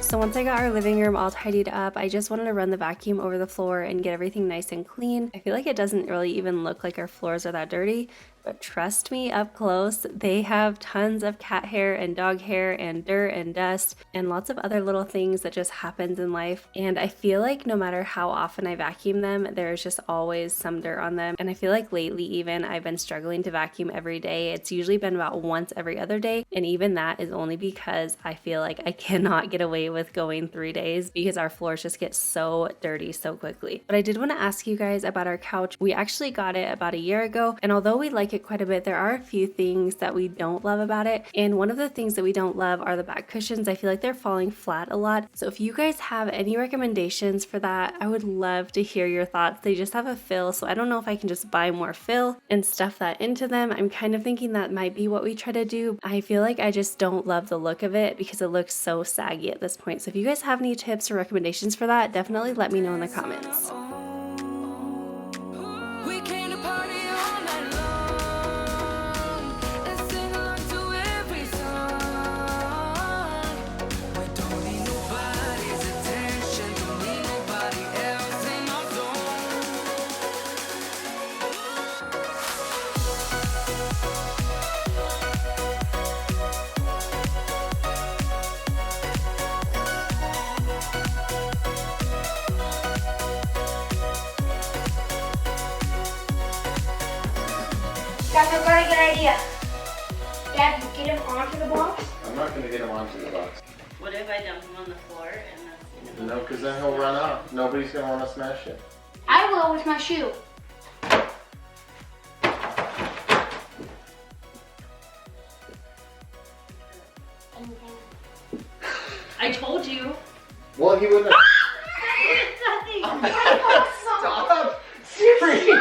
Speaker 1: So once I got our living room all tidied up, I just wanted to run the vacuum over the floor and get everything nice and clean. I feel like it doesn't really even look like our floors are that dirty, but trust me, up close, they have tons of cat hair and dog hair and dirt and dust and lots of other little things that just happens in life. And I feel like no matter how often I vacuum them, there's just always some dirt on them. And I feel like lately even I've been struggling to vacuum every day. It's usually been about once every other day. And even that is only because I feel like I cannot get away with going 3 days because our floors just get so dirty so quickly. But I did want to ask you guys about our couch. We actually got it about a year ago, and although we like it quite a bit, there are a few things that we don't love about it. And one of the things that we don't love are the back cushions. I feel like they're falling flat a lot. So if you guys have any recommendations for that, I would love to hear your thoughts. They just have a fill, so I don't know if I can just buy more fill and stuff that into them. I'm kind of thinking that might be what we try to do. I feel like I just don't love the look of it because it looks so saggy at this point. So if you guys have any tips or recommendations for that, definitely let me know in the comments.
Speaker 7: We came to party all night long and sing along to every song. We don't need nobody's attention, don't need nobody else in our zone.
Speaker 5: Guys, I've got a good idea. Dad, get him onto the box.
Speaker 4: I'm not gonna get him onto the box.
Speaker 1: What if I dump them on the floor and that's
Speaker 4: No, because then he'll run off. Nobody's gonna want to smash it.
Speaker 5: I will with my shoe.
Speaker 1: I told you.
Speaker 4: Well, he wouldn't have.
Speaker 5: Nothing.
Speaker 4: Stop! Seriously!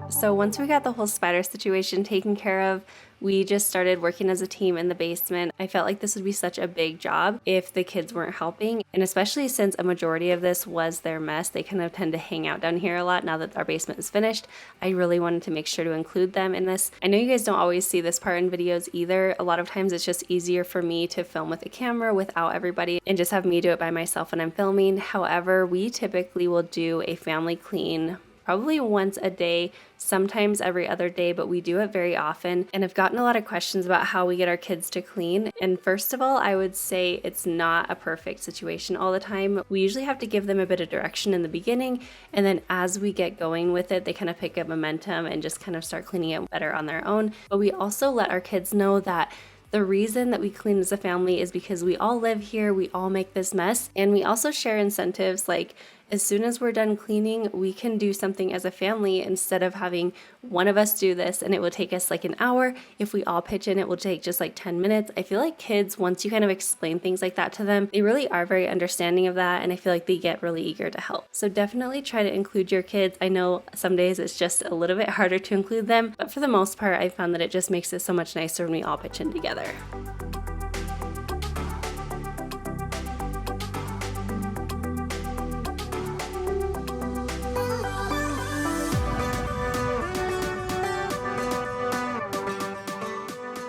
Speaker 1: So once we got the whole spider situation taken care of, we just started working as a team in the basement. I felt like this would be such a big job if the kids weren't helping. And especially since a majority of this was their mess, they kind of tend to hang out down here a lot now that our basement is finished. I really wanted to make sure to include them in this. I know you guys don't always see this part in videos either. A lot of times it's just easier for me to film with a camera without everybody and just have me do it by myself when I'm filming. However, we typically will do a family clean probably once a day, sometimes every other day, but we do it very often. And I've gotten a lot of questions about how we get our kids to clean. And first of all, I would say it's not a perfect situation all the time. We usually have to give them a bit of direction in the beginning, and then as we get going with it, they kind of pick up momentum and just kind of start cleaning it better on their own. But we also let our kids know that the reason that we clean as a family is because we all live here, we all make this mess, and we also share incentives. Like, as soon as we're done cleaning, we can do something as a family instead of having one of us do this and it will take us like an hour. If we all pitch in, it will take just like 10 minutes. I feel like kids, once you kind of explain things like that to them, they really are very understanding of that, and I feel like they get really eager to help. So definitely try to include your kids. I know some days it's just a little bit harder to include them, but for the most part, I found that it just makes it so much nicer when we all pitch in together.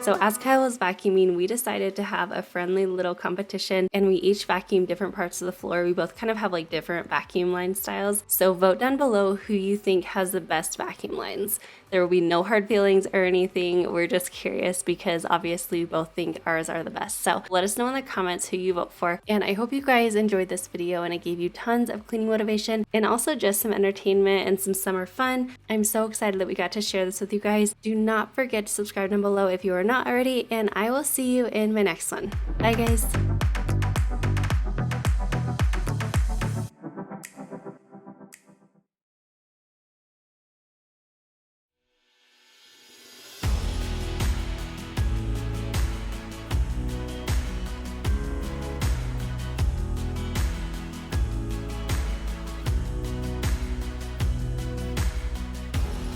Speaker 1: So as Kyle was vacuuming, we decided to have a friendly little competition, and we each vacuumed different parts of the floor. We both kind of have like different vacuum line styles. So vote down below who you think has the best vacuum lines. There will be no hard feelings or anything. We're just curious because obviously we both think ours are the best. So let us know in the comments who you vote for. And I hope you guys enjoyed this video and it gave you tons of cleaning motivation and also just some entertainment and some summer fun. I'm so excited that we got to share this with you guys. Do not forget to subscribe down below if you are not already, and I will see you in my next one. Bye guys.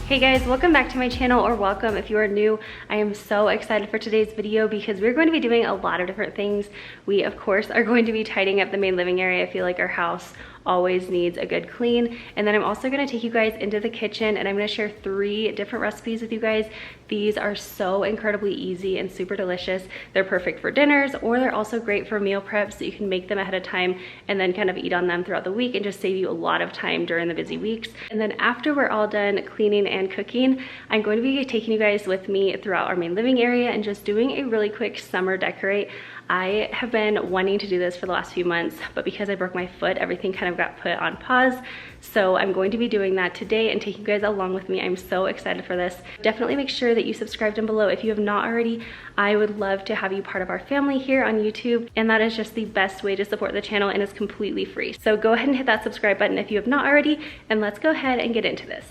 Speaker 1: Hey guys, welcome back to my channel, or welcome if you are new. I am so excited for today's video because we're going to be doing a lot of different things. We of course are going to be tidying up the main living area. I feel like our house always needs a good clean. And then I'm also gonna take you guys into the kitchen and I'm gonna share 3 different recipes with you guys. These are so incredibly easy and super delicious. They're perfect for dinners, or they're also great for meal prep, so you can make them ahead of time and then kind of eat on them throughout the week and just save you a lot of time during the busy weeks. And then after we're all done cleaning and cooking, I'm going to be taking you guys with me throughout our main living area and just doing a really quick summer decorate. I have been wanting to do this for the last few months, but because I broke my foot, everything kind of got put on pause. So I'm going to be doing that today and taking you guys along with me. I'm so excited for this. Definitely make sure that you subscribe down below if you have not already. I would love to have you part of our family here on YouTube, and that is just the best way to support the channel, and it's completely free. So go ahead and hit that subscribe button if you have not already, and let's go ahead and get into this.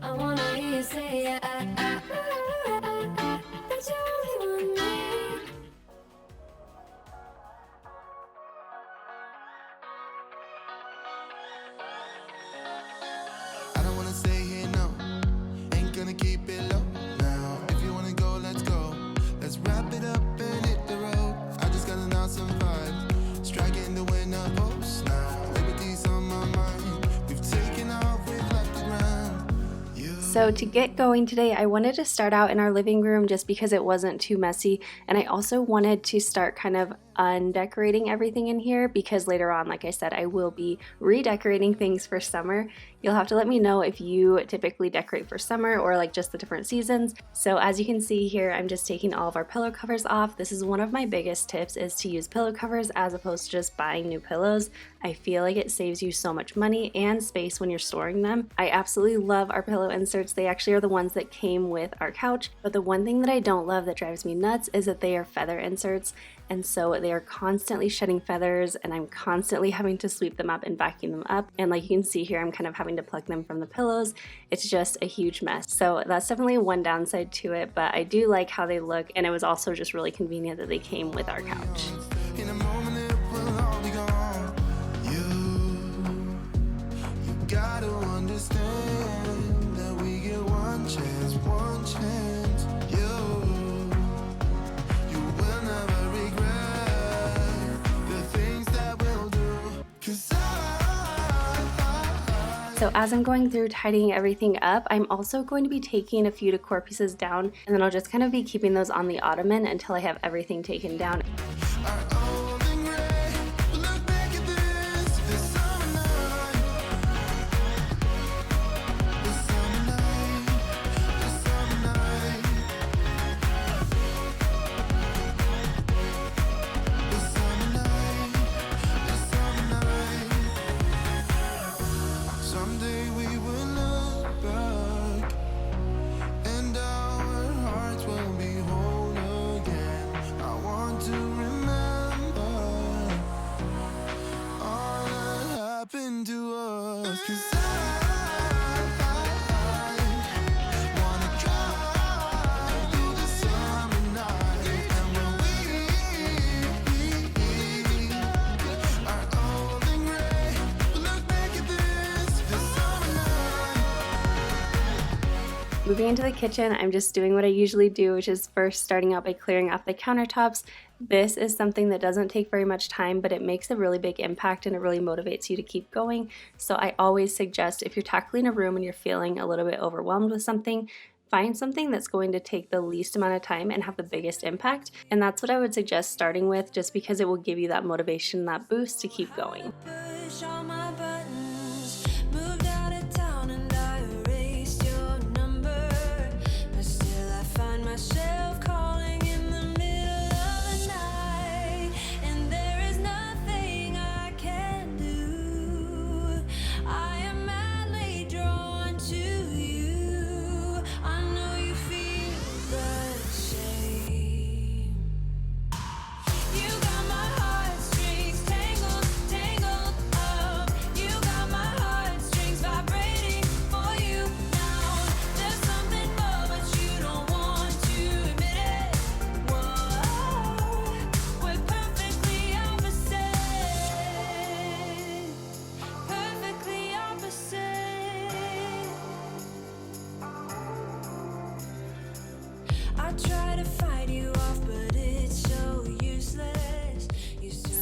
Speaker 2: I wanna hear you say that you only want me.
Speaker 3: I don't wanna stay here, no. Ain't gonna keep it low now. If you wanna go, let's go. Let's wrap it up and hit the road. I just got an awesome vibe. Striking the winner post now. Liberty's on my mind. We've taken off, we've left the ground.
Speaker 1: So to get going today, I wanted to start out in our living room just because it wasn't too messy, and I also wanted to start kind of undecorating everything in here because later on, like I said, I will be redecorating things for summer. You'll have to let me know if you typically decorate for summer or like just the different seasons. So as you can see here, I'm just taking all of our pillow covers off. This is one of my biggest tips, is to use pillow covers as opposed to just buying new pillows. I feel like it saves you so much money and space when you're storing them. I absolutely love our pillow inserts. They actually are the ones that came with our couch, but the one thing that I don't love that drives me nuts is that they are feather inserts. And so they are constantly shedding feathers, and I'm constantly having to sweep them up and vacuum them up. And like you can see here, I'm kind of having to pluck them from the pillows. It's just a huge mess. So that's definitely one downside to it, but I do like how they look, and it was also just really convenient that they came with our couch.
Speaker 3: In a moment it will all be gone. You gotta understand that we get one chance, one chance. You will never regret the things that we'll do. 'Cause
Speaker 1: So as I'm going through tidying everything up, I'm also going to be taking a few decor pieces down, and then I'll just kind of be keeping those on the ottoman until I have everything taken down.
Speaker 3: Someday we will look back and our hearts will be whole again. I want to remember all that happened to us. 'Cause I wanna drive through the summer night. And when we are old and gray, we'll look back at this summer night.
Speaker 1: Moving into the kitchen, I'm just doing what I usually do, which is first starting out by clearing off the countertops. This is something that doesn't take very much time, but it makes a really big impact and it really motivates you to keep going. So I always suggest, if you're tackling a room and you're feeling a little bit overwhelmed with something, find something that's going to take the least amount of time and have the biggest impact. And that's what I would suggest starting with, just because it will give you that motivation, that boost to keep going.
Speaker 7: Push all my buttons, moved out of town and I erased your number, but still I find myself calling in the middle of the night, and there is nothing I can do. I am madly drawn to you. I know you feel the same. You got my heartstrings tangled, tangled up. You got my heartstrings vibrating for you now. There's something more, but you don't want to admit it. Whoa, we're perfectly opposite. Perfectly opposite. I try to fight you off, but it's so useless.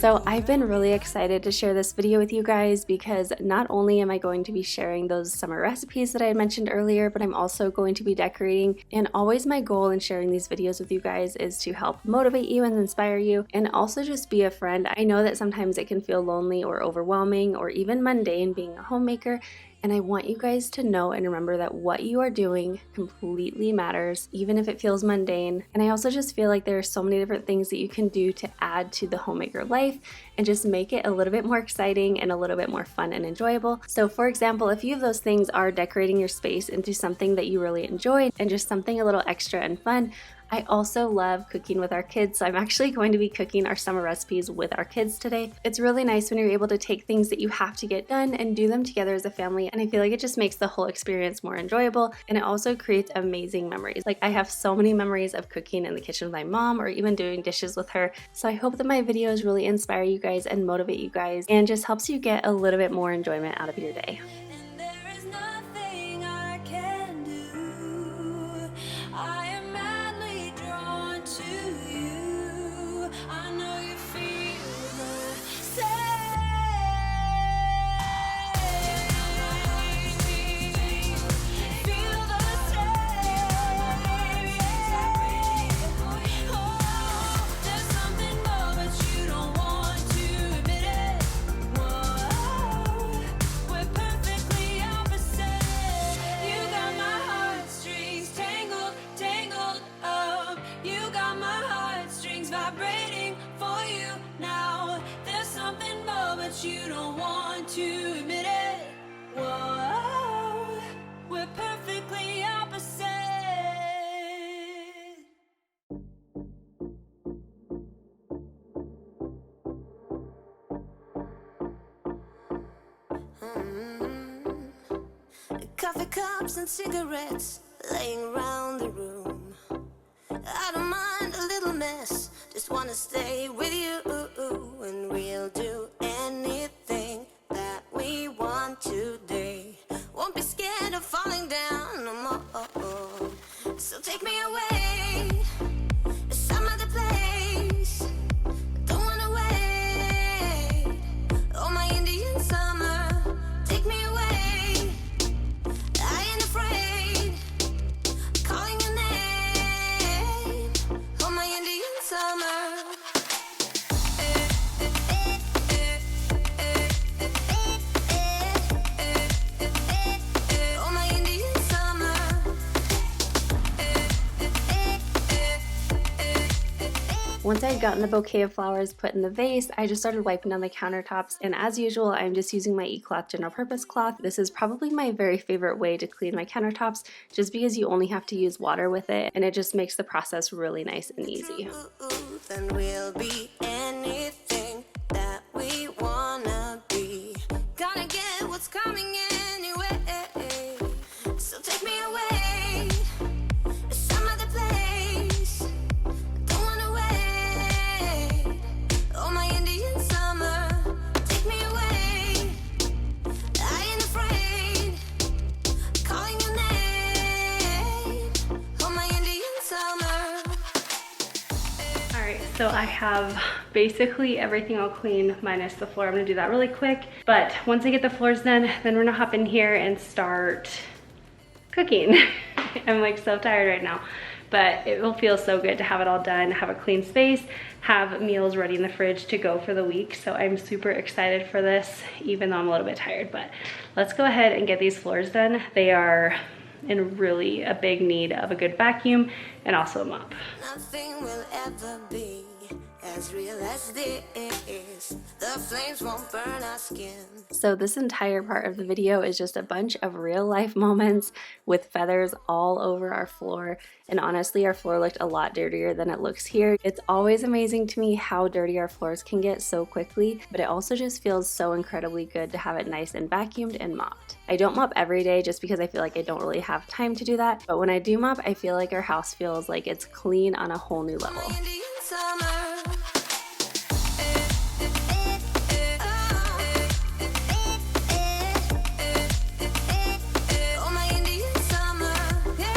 Speaker 1: So I've been really excited to share this video with you guys, because not only am I going to be sharing those summer recipes that I mentioned earlier, but I'm also going to be decorating. And always my goal in sharing these videos with you guys is to help motivate you and inspire you, and also just be a friend. I know that sometimes it can feel lonely or overwhelming or even mundane being a homemaker, and I want you guys to know and remember that what you are doing completely matters, even if it feels mundane. And I also just feel like there are so many different things that you can do to add to the homemaker life and just make it a little bit more exciting and a little bit more fun and enjoyable. So for example, a few of those things are decorating your space into something that you really enjoy and just something a little extra and fun. I also love cooking with our kids, so I'm actually going to be cooking our summer recipes with our kids today. It's really nice when you're able to take things that you have to get done and do them together as a family, and I feel like it just makes the whole experience more enjoyable, and it also creates amazing memories. Like, I have so many memories of cooking in the kitchen with my mom or even doing dishes with her, so I hope that my videos really inspire you guys and motivate you guys and just helps you get a little bit more enjoyment out of your day.
Speaker 7: And there is nothing I can do. I am madly drawn to you. I know you feel the same. Feel the same. Oh, there's something more, but you don't want to admit it. Whoa, we're perfectly opposite. You got my heartstrings tangled, tangled up. You got my heartstrings vibrating for you now. There's something more, but you don't want to admit it. Whoa, we're perfectly opposite. Coffee cups and cigarettes laying around the room. I don't mind a little mess, just wanna stay with you, and we'll do anything that we want today. Won't be scared of falling down no more. So take me away to some other place. Don't wanna wait. Oh, my Indian summer, take me away. I ain't afraid, calling your name. Oh, my Indian summer. Oh, my Indian summer.
Speaker 1: Once I had gotten the bouquet of flowers put in the vase, I just started wiping down the countertops, and as usual, I'm just using my e-cloth general purpose cloth. This is probably my very favorite way to clean my countertops, just because you only have to use water with it, and it just makes the process really nice and easy.
Speaker 7: Then we'll be anything that we wanna be. Gonna get what's coming anyway. So take me away to some other place. Don't wanna wait. Oh, my Indian summer, take me away. I ain't afraid, calling your name. Oh, my Indian summer.
Speaker 1: Alright, so I have basically everything all clean minus the floor. I'm gonna do that really quick, but once I get the floors done, then we're gonna hop in here and start cooking. I'm like so tired right now, but it will feel so good to have it all done, have a clean space, have meals ready in the fridge to go for the week. So I'm super excited for this, even though I'm a little bit tired. But let's go ahead and get these floors done. They are in really a big need of a good vacuum and also a mop.
Speaker 7: Nothing will ever be as real as this. The flames won't burn our skin.
Speaker 1: So this entire part of the video is just a bunch of real life moments with feathers all over our floor. And honestly, our floor looked a lot dirtier than it looks here. It's always amazing to me how dirty our floors can get so quickly, but it also just feels so incredibly good to have it nice and vacuumed and mopped. I don't mop every day just because I feel like I don't really have time to do that, but when I do mop, I feel like our house feels like it's clean on a whole new level.
Speaker 7: Indian summer. Oh, my Indian summer, yeah.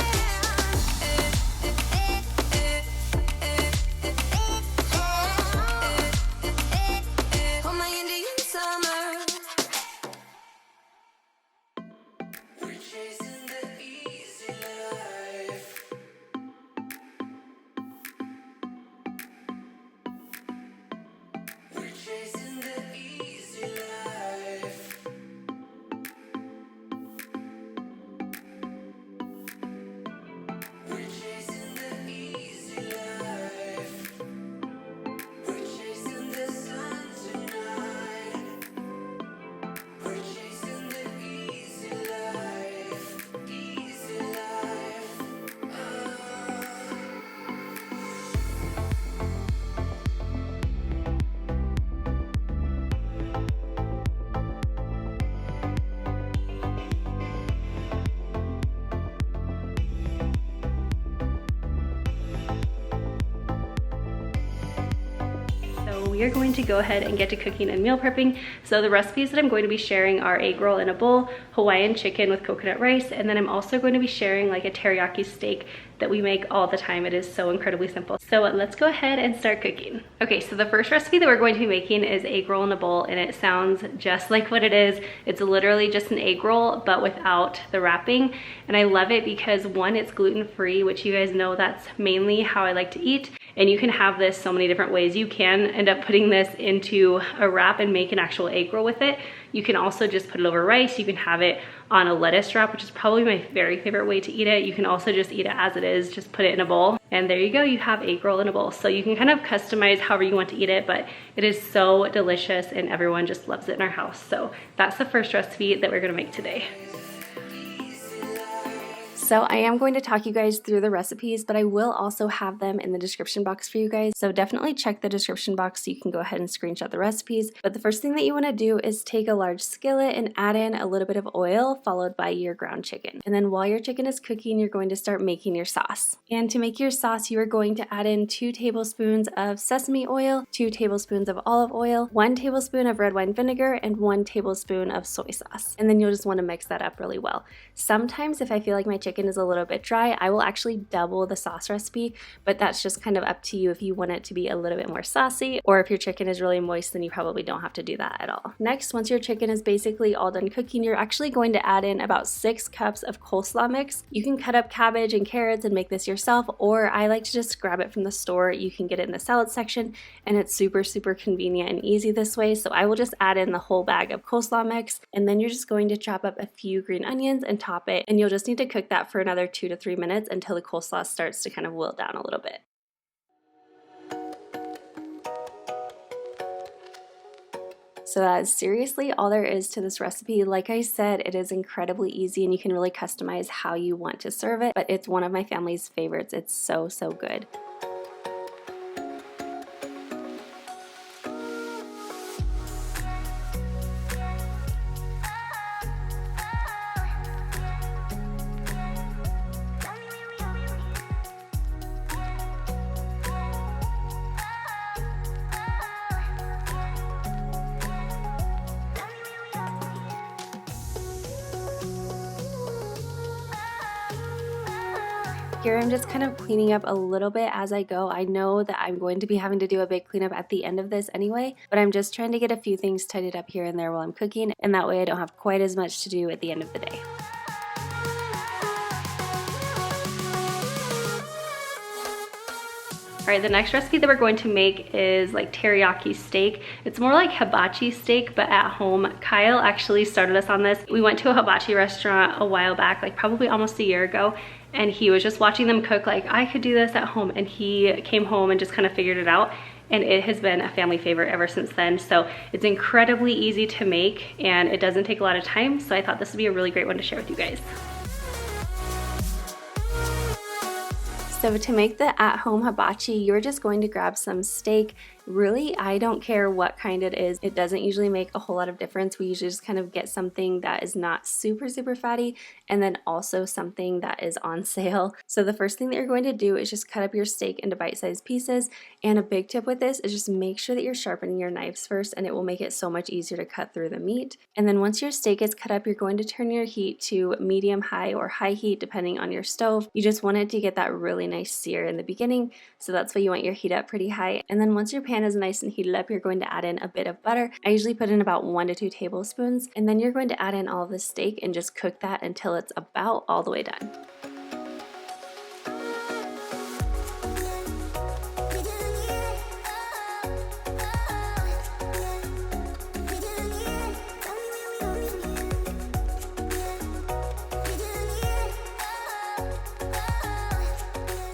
Speaker 7: Oh, my Indian summer. We're chasing the easy life. We're chasing the easy life. We're chasing the easy life. We're chasing the sun tonight. We're chasing the easy life. Easy life.
Speaker 1: So we are going to go ahead and get to cooking and meal prepping. So the recipes that I'm going to be sharing are egg roll in a bowl, Hawaiian chicken with coconut rice, and then I'm also going to be sharing like a teriyaki steak that we make all the time. It is so incredibly simple. So let's go ahead and start cooking. Okay, so the first recipe that we're going to be making is egg roll in a bowl, and it sounds just like what it is. It's literally just an egg roll, but without the wrapping. And I love it because one, it's gluten-free, which you guys know that's mainly how I like to eat. And you can have this so many different ways. You can end up putting this into a wrap and make an actual egg roll with it. You can also just put it over rice. You can have it on a lettuce wrap, which is probably my very favorite way to eat it. You can also just eat it as it is, just put it in a bowl. And there you go, you have egg roll in a bowl. So you can kind of customize however you want to eat it, but it is so delicious and everyone just loves it in our house. So that's the first recipe that we're gonna make today. So I am going to talk you guys through the recipes, but I will also have them in the description box for you guys. So definitely check the description box so you can go ahead and screenshot the recipes. But the first thing that you want to do is take a large skillet and add in a little bit of oil followed by your ground chicken. And then while your chicken is cooking, you're going to start making your sauce. And to make your sauce, you are going to add in 2 tablespoons of sesame oil, 2 tablespoons of olive oil, 1 tablespoon of red wine vinegar, and 1 tablespoon of soy sauce. And then you'll just want to mix that up really well. Sometimes if I feel like my chicken is a little bit dry, I will actually double the sauce recipe, but that's just kind of up to you if you want it to be a little bit more saucy, or if your chicken is really moist, then you probably don't have to do that at all. Next, once your chicken is basically all done cooking, you're actually going to add in about 6 cups of coleslaw mix. You can cut up cabbage and carrots and make this yourself, or I like to just grab it from the store. You can get it in the salad section, and it's super convenient and easy this way. So I will just add in the whole bag of coleslaw mix, and then you're just going to chop up a few green onions and top it, and you'll just need to cook that for another 2 to 3 minutes until the coleslaw starts to kind of wilt down a little bit. So that is seriously all there is to this recipe. Like I said, it is incredibly easy and you can really customize how you want to serve it, but it's one of my family's favorites. It's so good. Here I'm just kind of cleaning up a little bit as I go. I know that I'm going to be having to do a big cleanup at the end of this anyway, but I'm just trying to get a few things tidied up here and there while I'm cooking, and that way I don't have quite as much to do at the end of the day. All right, the next recipe that we're going to make is like teriyaki steak. It's more like hibachi steak, but at home. Kyle actually started us on this. We went to a hibachi restaurant a while back, like probably almost a year ago, and he was just watching them cook like, I could do this at home, and he came home and just kind of figured it out, and it has been a family favorite ever since then. So it's incredibly easy to make, and it doesn't take a lot of time, so I thought this would be a really great one to share with you guys. So to make the at-home hibachi, you're just going to grab some steak. Really, I don't care what kind it is. It doesn't usually make a whole lot of difference. We usually just kind of get something that is not super fatty, and then also something that is on sale. So the first thing that you're going to do is just cut up your steak into bite-sized pieces. And a big tip with this is just make sure that you're sharpening your knives first, and it will make it so much easier to cut through the meat. And then once your steak is cut up, you're going to turn your heat to medium high or high heat depending on your stove. You just want it to get that really nice sear in the beginning, so that's why you want your heat up pretty high. And then once your pan is nice and heated up, you're going to add in a bit of butter. I usually put in about 1 to 2 tablespoons, and then you're going to add in all of the steak and just cook that until it's about all the way done.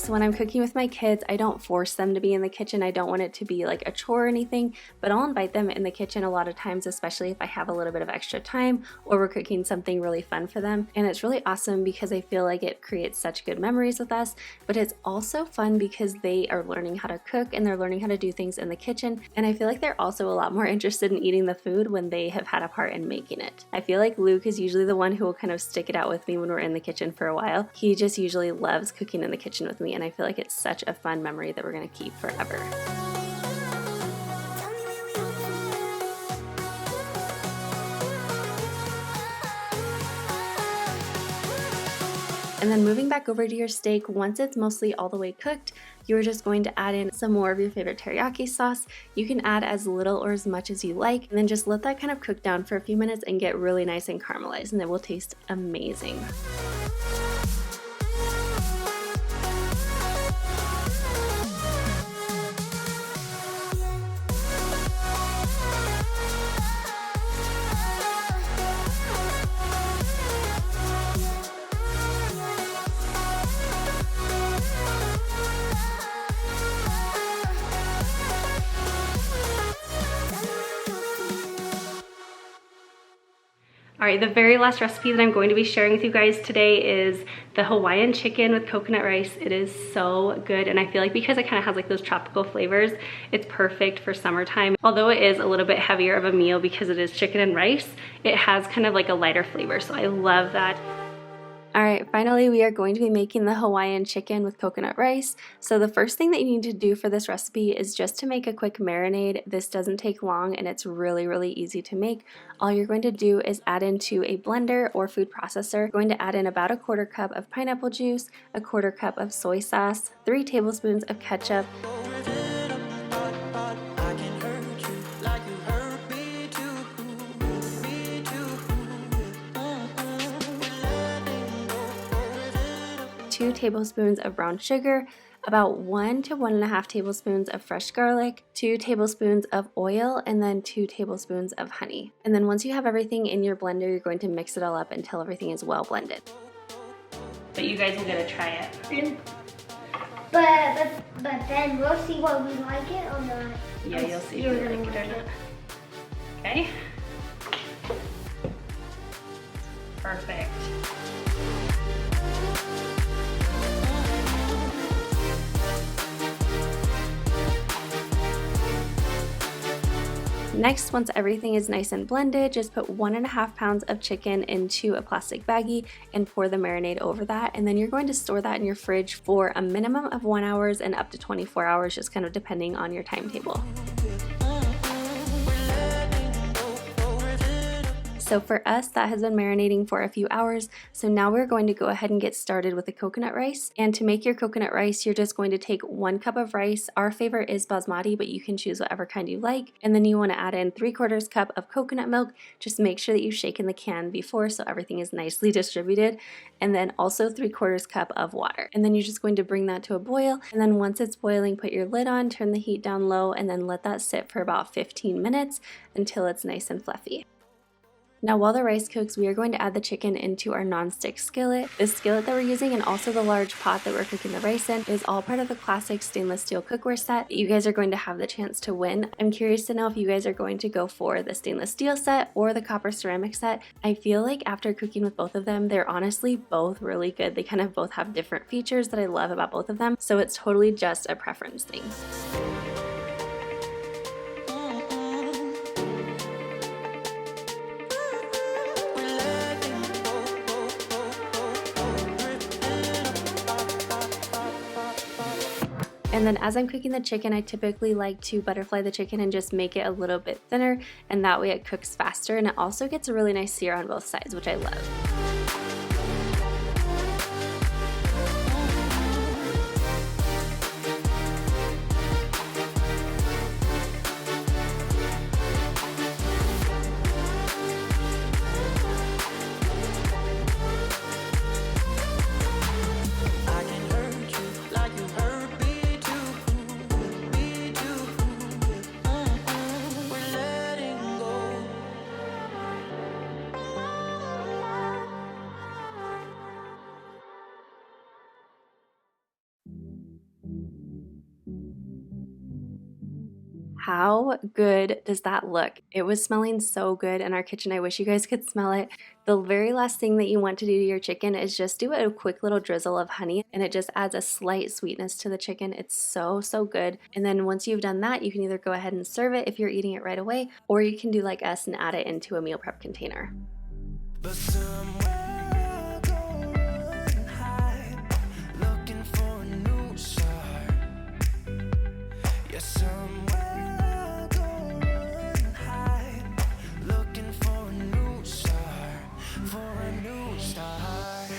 Speaker 1: So when I'm cooking with my kids, I don't force them to be in the kitchen. I don't want it to be like a chore or anything, but I'll invite them in the kitchen a lot of times, especially if I have a little bit of extra time or we're cooking something really fun for them. And it's really awesome because I feel like it creates such good memories with us, but it's also fun because they are learning how to cook and they're learning how to do things in the kitchen. And I feel like they're also a lot more interested in eating the food when they have had a part in making it. I feel like Luke is usually the one who will kind of stick it out with me when we're in the kitchen for a while. He just usually loves cooking in the kitchen with me, and I feel like it's such a fun memory that we're going to keep forever. And then moving back over to your steak, once it's mostly all the way cooked, you're just going to add in some more of your favorite teriyaki sauce. You can add as little or as much as you like, and then just let that kind of cook down for a few minutes and get really nice and caramelized, and it will taste amazing. All right, the very last recipe that I'm going to be sharing with you guys today is the Hawaiian chicken with coconut rice. It is so good, and I feel like because it kind of has like those tropical flavors, it's perfect for summertime. Although it is a little bit heavier of a meal because it is chicken and rice, it has kind of like a lighter flavor, so I love that. All right, finally, we are going to be making the Hawaiian chicken with coconut rice. So the first thing that you need to do for this recipe is just to make a quick marinade. This doesn't take long and it's really easy to make. All you're going to do is add into a blender or food processor. You're going to add in about 1/4 cup of pineapple juice, 1/4 cup of soy sauce, 3 tablespoons of ketchup, 2 tablespoons of brown sugar, about 1 to 1.5 tablespoons of fresh garlic, 2 tablespoons of oil, and then 2 tablespoons of honey. And then once you have everything in your blender, you're going to mix it all up until everything is well blended. But you guys will get to try it.
Speaker 5: But then we'll see what we like it or not.
Speaker 1: Yeah, you'll see if you like it or not. Okay? Perfect. Next, once everything is nice and blended, just put 1.5 pounds of chicken into a plastic baggie and pour the marinade over that. And then you're going to store that in your fridge for a minimum of 1 hour and up to 24 hours, just kind of depending on your timetable. So for us, that has been marinating for a few hours. So now we're going to go ahead and get started with the coconut rice. And to make your coconut rice, you're just going to take 1 cup of rice. Our favorite is basmati, but you can choose whatever kind you like. And then you want to add in 3/4 cup of coconut milk. Just make sure that you shake in the can before so everything is nicely distributed. And then also 3/4 cup of water. And then you're just going to bring that to a boil. And then once it's boiling, put your lid on, turn the heat down low, and then let that sit for about 15 minutes until it's nice and fluffy. Now while the rice cooks, we are going to add the chicken into our non-stick skillet. This skillet that we're using and also the large pot that we're cooking the rice in is all part of the classic stainless steel cookware set that you guys are going to have the chance to win. I'm curious to know if you guys are going to go for the stainless steel set or the copper ceramic set. I feel like after cooking with both of them, they're honestly both really good. They kind of both have different features that I love about both of them, so it's totally just a preference thing. And then as I'm cooking the chicken, I typically like to butterfly the chicken and just make it a little bit thinner, and that way it cooks faster, and it also gets a really nice sear on both sides, which I love. How good does that look? It was smelling so good in our kitchen. I wish you guys could smell it. The very last thing that you want to do to your chicken is just do a quick little drizzle of honey, and it just adds a slight sweetness to the chicken. It's so good. And then once you've done that, you can either go ahead and serve it if you're eating it right away, or you can do like us and add it into a meal prep container.
Speaker 3: But somewhere going high, looking for a new start. Yeah, somewhere going high, looking for a new start, for a new start.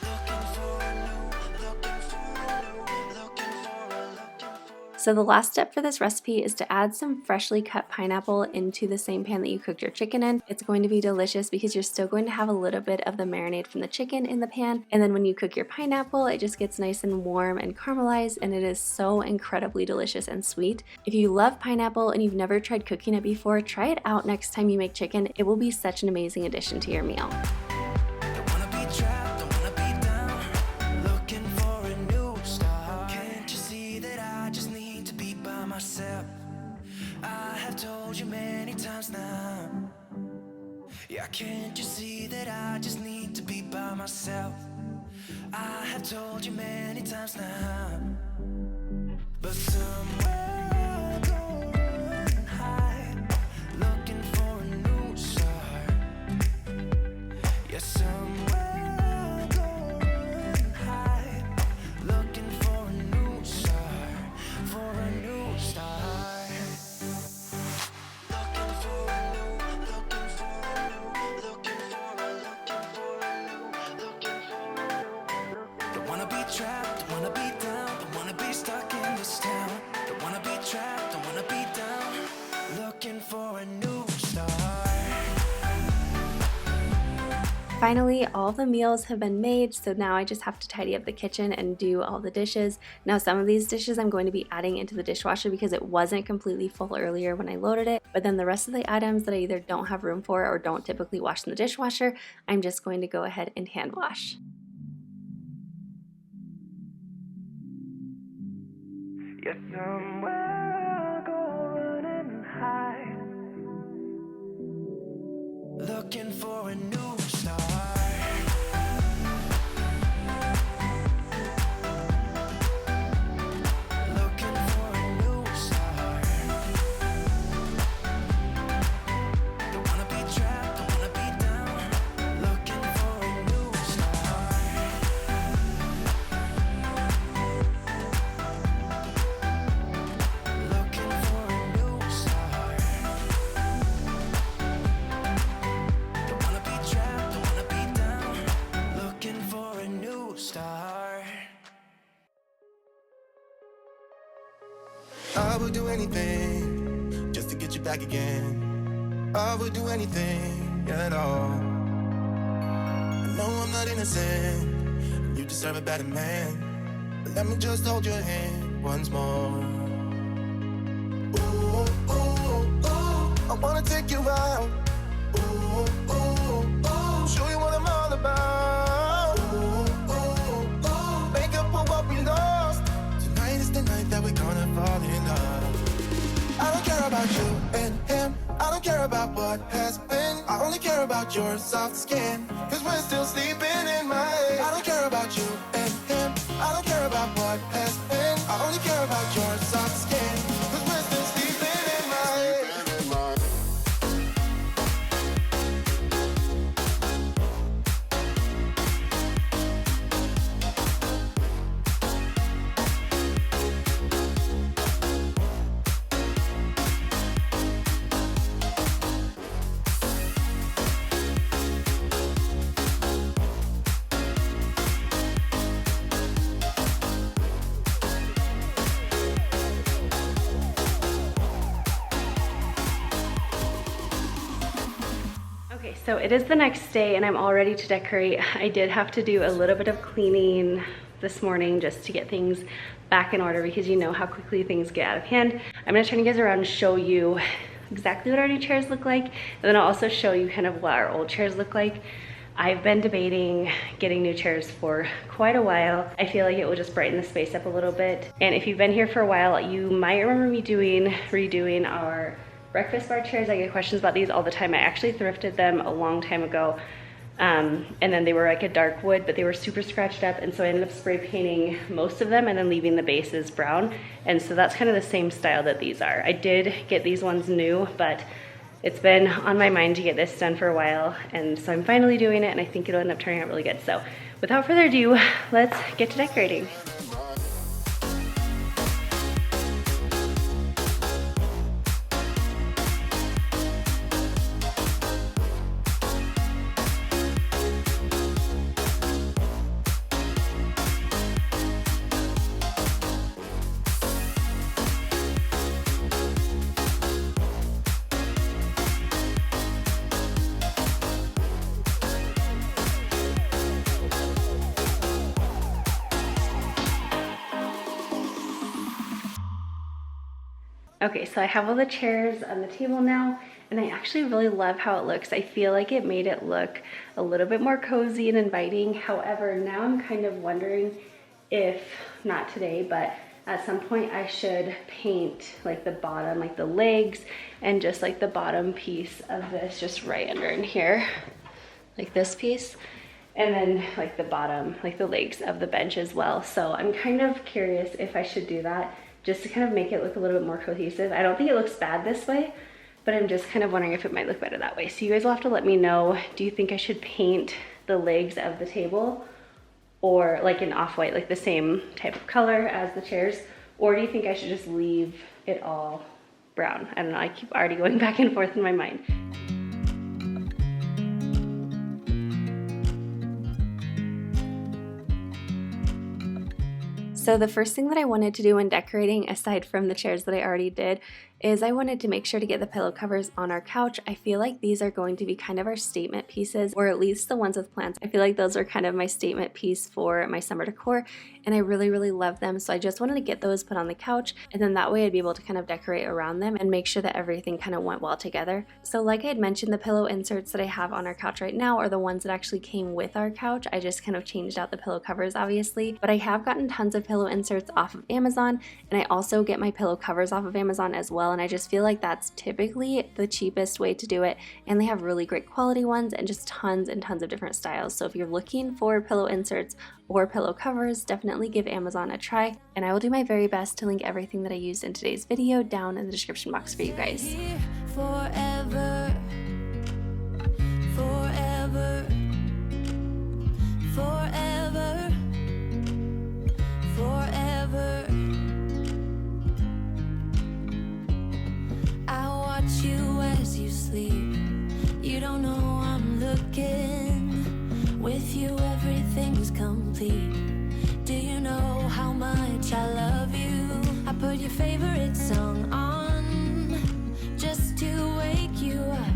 Speaker 3: Looking for a new, looking for a new, looking for a, looking for.
Speaker 1: So the last step for this recipe is to add some freshly cut pineapple into the same pan that you cooked your chicken in. It's going to be delicious because you're still going to have a little bit of the marinade from the chicken in the pan, and then when you cook your pineapple, it just gets nice and warm and caramelized, and it is so incredibly delicious and sweet. If you love pineapple and you've never tried cooking it before, try it out next time you make chicken. It will be such an amazing addition to your meal.
Speaker 3: Don't wanna be trapped, don't wanna be down, looking for a new start. Can't you see that I just need to be by myself? I have told you many times now. Yeah, can't you see that I just need to be by myself? I have told you many times now. But somewhere going high, looking for a new start. Yeah, somewhere going high, looking for a new start, for a new start. Looking for a new, looking for a new, looking for a, looking for a new, looking for a new. Don't wanna be trapped, don't wanna be down, don't wanna be stuck in this town. Don't wanna be trapped, don't wanna be down, looking for a new start.
Speaker 1: Finally, all the meals have been made, so now I just have to tidy up the kitchen and do all the dishes. Now some of these dishes I'm going to be adding into the dishwasher because it wasn't completely full earlier when I loaded it, but then the rest of the items that I either don't have room for or don't typically wash in the dishwasher, I'm just going to go ahead and hand wash.
Speaker 3: Yeah, somewhere I'll go running and hide, looking for a new start. Looking for a new start. Don't wanna be trapped, don't wanna be down, looking for a new start. Looking for a new start. I would do anything just to get you back again. I would do anything at all. I know I'm not innocent, you deserve a better man. But let me just hold your hand once more. Ooh, ooh, ooh, I wanna take you out. Ooh, ooh, ooh, show you what I'm all about. Ooh, ooh, ooh, make up for what we lost. Tonight is the night that we're gonna fall in love. I don't care about you and him, I don't care about what has been. I only care about your soft skin, cause we're still sleeping in my head. I don't care about you and him, I don't care about what has been. I only care about your soft skin, cause we're still sleeping in my head.
Speaker 1: Okay, so it is the next day and I'm all ready to decorate. I did have to do a little bit of cleaning this morning just to get things back in order because you know how quickly things get out of hand. I'm gonna turn you guys around and show you exactly what our new chairs look like, and then I'll also show you kind of what our old chairs look like. I've been debating getting new chairs for quite a while. I feel like it will just brighten the space up a little bit. And if you've been here for a while, you might remember me redoing our breakfast bar chairs. I get questions about these all the time. I actually thrifted them a long time ago. And then they were like a dark wood, but they were super scratched up. And so I ended up spray painting most of them and then leaving the bases brown. And so that's kind of the same style that these are. I did get these ones new, but it's been on my mind to get this done for a while. And so I'm finally doing it and I think it'll end up turning out really good. So without further ado, let's get to decorating. Okay, so I have all the chairs on the table now, and I actually really love how it looks. I feel like it made it look a little bit more cozy and inviting. However, now I'm kind of wondering if, not today, but at some point I should paint like the bottom, like the legs, and just like the bottom piece of this just right under in here, like this piece. And then like the bottom, like the legs of the bench as well. So I'm kind of curious if I should do that, just to kind of make it look a little bit more cohesive. I don't think it looks bad this way, but I'm just kind of wondering if it might look better that way. So you guys will have to let me know, do you think I should paint the legs of the table or like an off-white, like the same type of color as the chairs? Or do you think I should just leave it all brown? I don't know, I keep already going back and forth in my mind. So the first thing that I wanted to do when decorating, aside from the chairs that I already did, is I wanted to make sure to get the pillow covers on our couch. I feel like these are going to be kind of our statement pieces, or at least the ones with plants. I feel like those are kind of my statement piece for my summer decor, and I really, really love them. So I just wanted to get those put on the couch, and then that way I'd be able to kind of decorate around them and make sure that everything kind of went well together. So like I had mentioned, the pillow inserts that I have on our couch right now are the ones that actually came with our couch. I just kind of changed out the pillow covers, obviously, but I have gotten tons of pillow inserts off of Amazon, and I also get my pillow covers off of Amazon as well, and I just feel like that's typically the cheapest way to do it, and they have really great quality ones and just tons and tons of different styles. So if you're looking for pillow inserts or pillow covers, definitely give Amazon a try, and I will do my very best to link everything that I used in today's video down in the description box for you guys.
Speaker 2: Forever, forever, forever, forever. I watch you as you sleep. You don't know I'm looking. With you everything's complete. Do you know how much I love you? I put your favorite song on just to wake you up.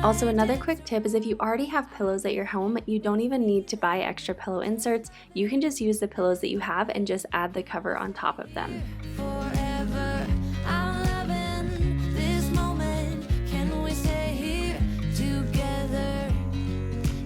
Speaker 1: Also, another quick tip is if you already have pillows at your home, you don't even need to buy extra pillow inserts. You can just use the pillows that you have and just add the cover on top of them.
Speaker 2: Forever, I'm loving this moment. Can we stay here together?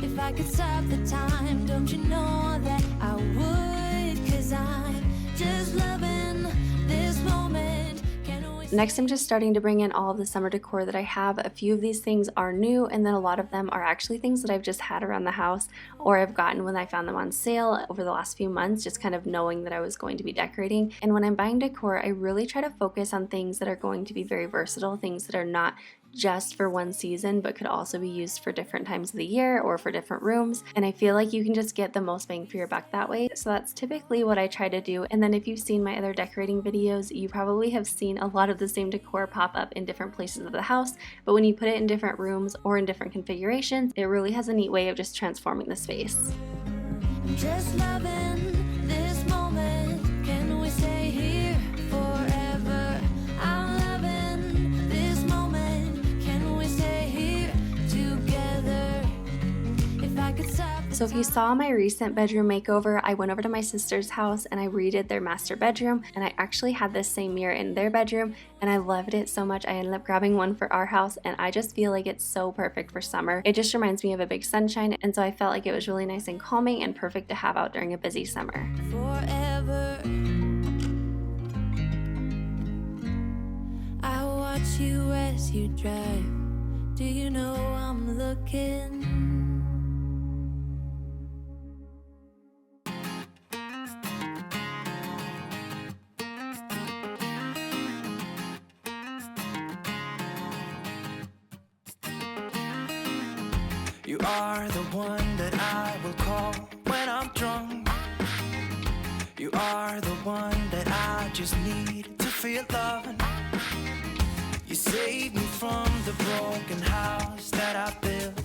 Speaker 2: If I could stop the time, don't you know that I would? 'Cause I'm just loving this moment. Can we
Speaker 1: Next, I'm just starting to bring in all of the summer decor that I have. A few of these things are new, and then a lot of them are actually things that I've just had around the house or I've gotten when I found them on sale over the last few months, just kind of knowing that I was going to be decorating. And when I'm buying decor, I really try to focus on things that are going to be very versatile, things that are not just for one season but could also be used for different times of the year or for different rooms, and I feel like you can just get the most bang for your buck that way. So that's typically what I try to do. And then if you've seen my other decorating videos, you probably have seen a lot of the same decor pop up in different places of the house, but when you put it in different rooms or in different configurations, it really has a neat way of just transforming the space.
Speaker 2: I'm just loving this moment. Can we stay here forever? I'm loving this moment. Can we stay here together? If I could stop.
Speaker 1: So if you saw my recent bedroom makeover, I went over to my sister's house and I redid their master bedroom, and I actually had this same mirror in their bedroom and I loved it so much I ended up grabbing one for our house, and I just feel like it's so perfect for summer. It just reminds me of a big sunshine, and so I felt like it was really nice and calming and perfect to have out during a busy summer.
Speaker 2: Forever, I watch you as you drive. Do you know I'm looking?
Speaker 3: You are the one that I will call when I'm drunk. You are the one that I just need to feel loving. You saved me from the broken house that I built.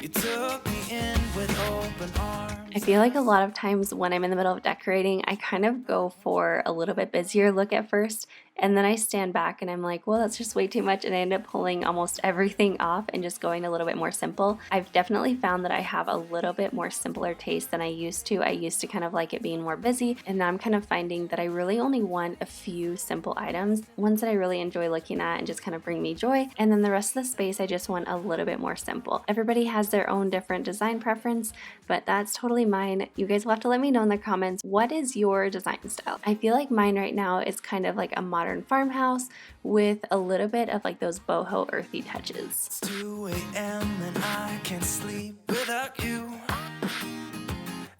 Speaker 3: You took me in with open arms.
Speaker 1: I feel like a lot of times when I'm in the middle of decorating, I kind of go for a little bit busier look at first, and then I stand back and I'm like, well, that's just way too much, and I end up pulling almost everything off and just going a little bit more simple. I've definitely found that I have a little bit more simpler taste than I used to. I used to kind of like it being more busy, and now I'm kind of finding that I really only want a few simple items, ones that I really enjoy looking at and just kind of bring me joy, and then the rest of the space I just want a little bit more simple. Everybody has their own different design preference, but that's totally mine. You guys will have to let me know in the comments, what is your design style? I feel like mine right now is kind of like a modern farmhouse with a little bit of like those boho earthy touches.
Speaker 3: It's 2 a.m. and I can't sleep without you.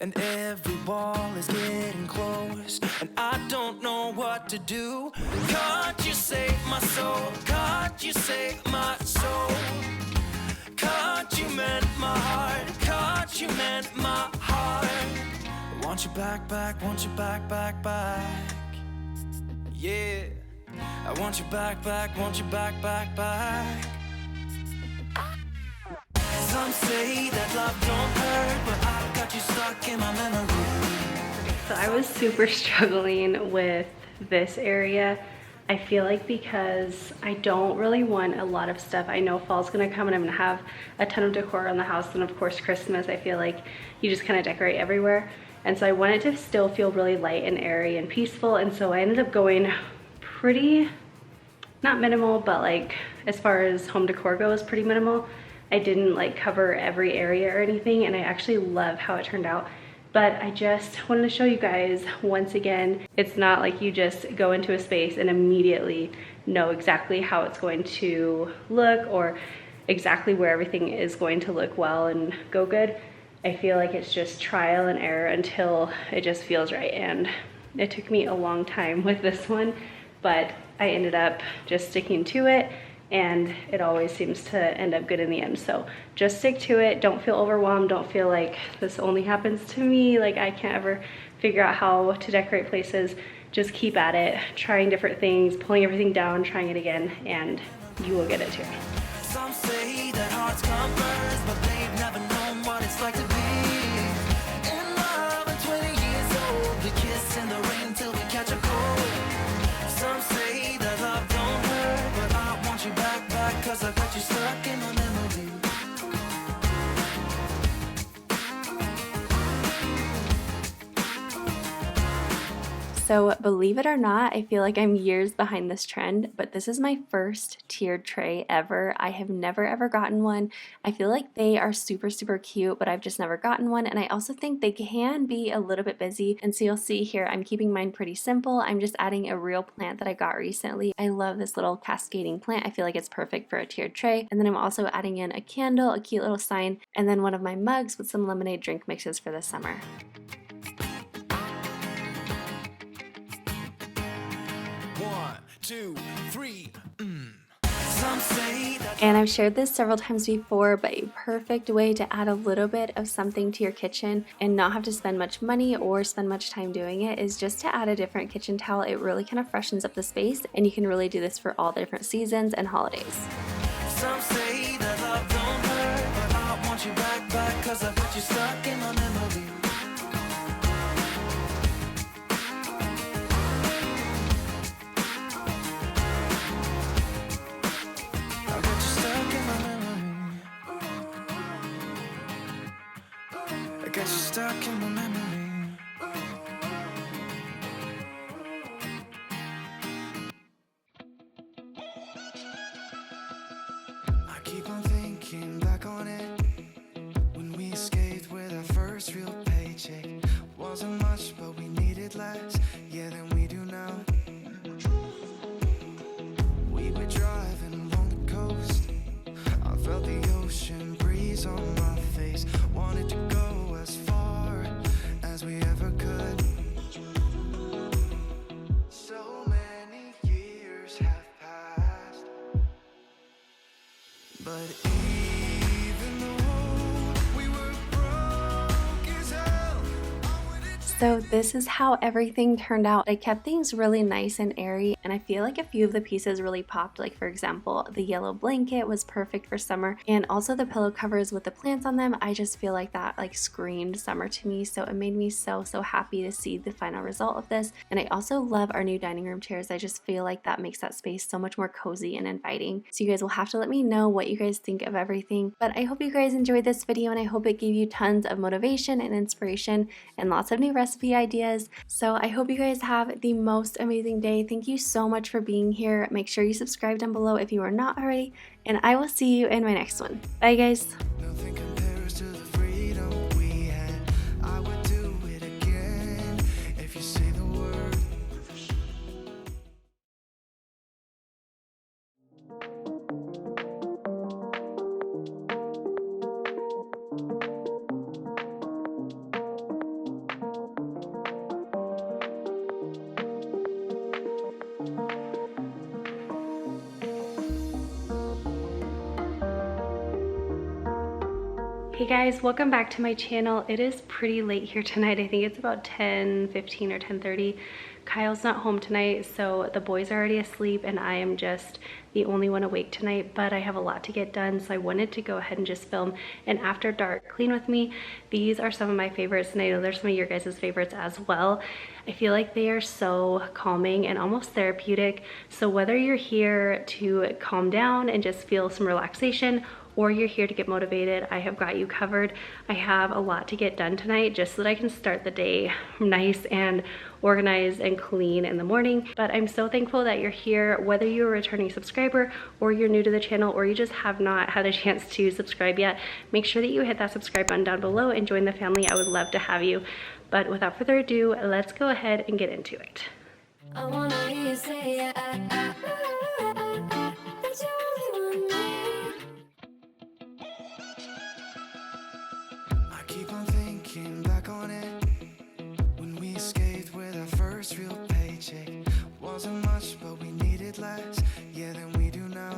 Speaker 3: And every wall is getting close, and I don't know what to do. Can't you save my soul? Can't you save my soul? Can't you mend my heart? Can't you mend my heart? I want you back, back, want you back, back, back. Yeah. I want you back, back, want you back, back, back. Some say that love don't hurt, but I've got you stuck in my memory.
Speaker 1: So I was super struggling with this area. I feel like because I don't really want a lot of stuff. I know fall's gonna come and I'm gonna have a ton of decor around the house, and of course Christmas, I feel like you just kind of decorate everywhere. And so I wanted to still feel really light and airy and peaceful, and so I ended up going pretty, not minimal, but like as far as home decor goes, pretty minimal. I didn't like cover every area or anything, and I actually love how it turned out. But I just wanted to show you guys once again, it's not like you just go into a space and immediately know exactly how it's going to look or exactly where everything is going to look well and go good. I feel like it's just trial and error until it just feels right, and it took me a long time with this one, but I ended up just sticking to it, and it always seems to end up good in the end. So just stick to it. Don't feel overwhelmed. Don't feel like this only happens to me, like I can't ever figure out how to decorate places. Just keep at it, trying different things, pulling everything down, trying it again, and you will get it too.
Speaker 3: Some say that hearts come first, but they've never known what it's like to be in love. And 20 years old, we kiss in the rain till we catch a cold. 'cause I got you stuck in my memory.
Speaker 1: So believe it or not, I feel like I'm years behind this trend, but this is my first tiered tray ever. I have never ever gotten one. I feel like they are super, super cute, but I've just never gotten one. And I also think they can be a little bit busy. And so you'll see here, I'm keeping mine pretty simple. I'm just adding a real plant that I got recently. I love this little cascading plant. I feel like it's perfect for a tiered tray. And then I'm also adding in a candle, a cute little sign, and then one of my mugs with some lemonade drink mixes for the summer.
Speaker 3: One, two, three. Some say that
Speaker 1: And I've shared this several times before, but a perfect way to add a little bit of something to your kitchen and not have to spend much money or spend much time doing it is just to add a different kitchen towel. It really kind of freshens up the space, and you can really do this for all the different seasons and holidays.
Speaker 3: some say that love don't hurt, but I want you back, 'cause I got you stuck in my memory. I got you stuck in my memory. I got you stuck in my memory. I keep on thinking back on it, when we escaped with our first real paycheck. Wasn't much, but we needed less, yeah, than we do now. We were driving along the coast, I felt the ocean breeze on my face. Wanted to go as far as we ever could. So many years have passed, but even though we were broke as hell, I wouldn't.
Speaker 1: So this is how everything turned out. I kept things really nice and airy, and I feel like a few of the pieces really popped. Like for example, the yellow blanket was perfect for summer, and also the pillow covers with the plants on them. I just feel like that like screamed summer to me, so it made me so happy to see the final result of this. And I also love our new dining room chairs. I just feel like that makes that space so much more cozy and inviting. So you guys will have to let me know what you guys think of everything. But I hope you guys enjoyed this video, and I hope it gave you tons of motivation and inspiration and lots of new recipe ideas. So I hope you guys have the most amazing day. Thank you so much for being here. Make sure you subscribe down below if you are not already, and I will see you in my next one. Bye guys.
Speaker 3: Nothing compares to the freedom we had. I would do it again if you say the word.
Speaker 1: Hey guys, welcome back to my channel. It is pretty late here tonight. I think it's about 10:15 or 10:30. Kyle's not home tonight, so the boys are already asleep and I am just the only one awake tonight, but I have a lot to get done, so I wanted to go ahead and just film an after dark clean with me. These are some of my favorites, and I know there's some of your guys' favorites as well. I feel like they are so calming and almost therapeutic, so whether you're here to calm down and just feel some relaxation, or you're here to get motivated, I have got you covered. I have a lot to get done tonight just so that I can start the day nice and organized and clean in the morning. But I'm so thankful that you're here, whether you're a returning subscriber or you're new to the channel or you just have not had a chance to subscribe yet. Make sure that you hit that subscribe button down below and join the family. I would love to have you. But without further ado, let's go ahead and get into it.
Speaker 2: I wanna hear you say that you only want me.
Speaker 3: I keep on thinking back on it, when we escaped with our first real paycheck. Wasn't much, but we needed less, yeah, than we do now.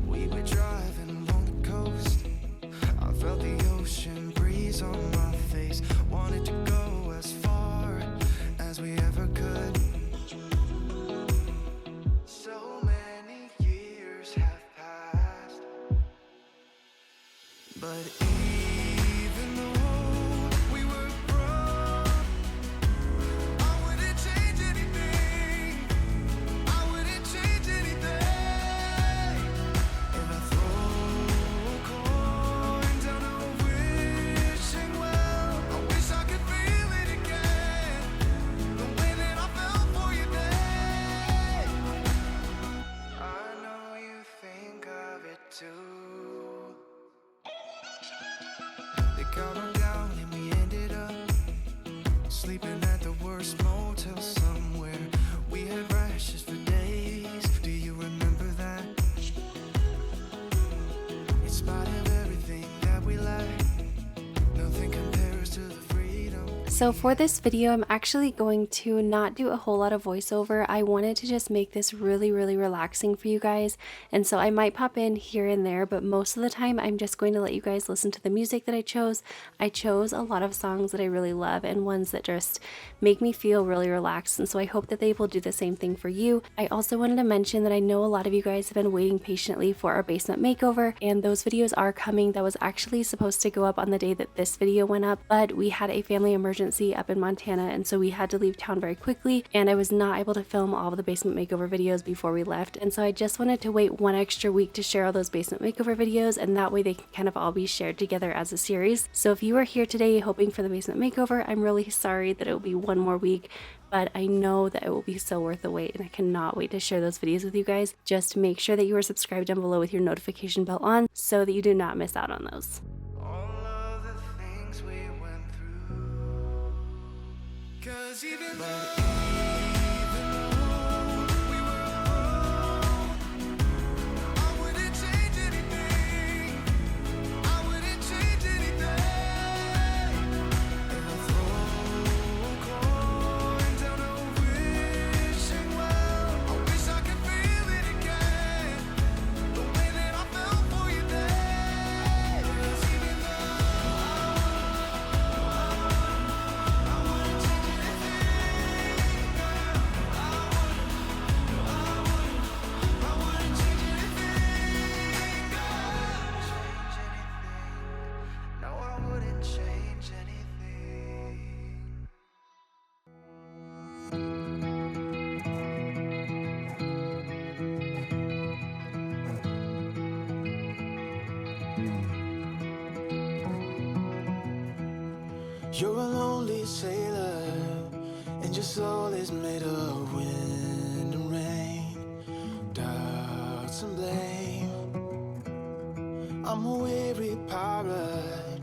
Speaker 3: We were driving along the coast, I felt the ocean breeze on my face. Wanted to go as far as we ever could. So many years have passed, but even though we were broke, I wouldn't change anything. I wouldn't change anything. sleeping at the worst motel somewhere. We had rashes for days. Do you remember that? In spite of everything that we lack, nothing compares to the freedom.
Speaker 1: So for this video, I'm actually going to not do a whole lot of voiceover. I wanted to just make this really relaxing for you guys. And so I might pop in here and there, but most of the time I'm just going to let you guys listen to the music that I chose. I chose a lot of songs that I really love and ones that just make me feel really relaxed. And so I hope that they will do the same thing for you. I also wanted to mention that I know a lot of you guys have been waiting patiently for our basement makeover, and those videos are coming. That was actually supposed to go up on the day that this video went up, but we had a family emergency up in Montana, and so we had to leave town very quickly, and I was not able to film all of the basement makeover videos before we left. And so I just wanted to wait one extra week to share all those basement makeover videos, and that way they can kind of all be shared together as a series. So if you are here today hoping for the basement makeover, I'm really sorry that it will be one more week, but I know that it will be so worth the wait, and I cannot wait to share those videos with you guys. Just make sure that you are subscribed down below with your notification bell on so that you do not miss out on those.
Speaker 3: All of the things we went through. 'Cause even though we were alone, I wouldn't change anything. I wouldn't change anything. And I'll throw a coin down a wishing well. I wish I could feel it again, the way that I felt for you then. 'Cause even though I wouldn't change anything, girl. I wouldn't change anything, girl. Change anything. No, I wouldn't change anything. You're a lonely sailor, and your soul is made of wind and rain, doubts and blame. I'm a weary pirate,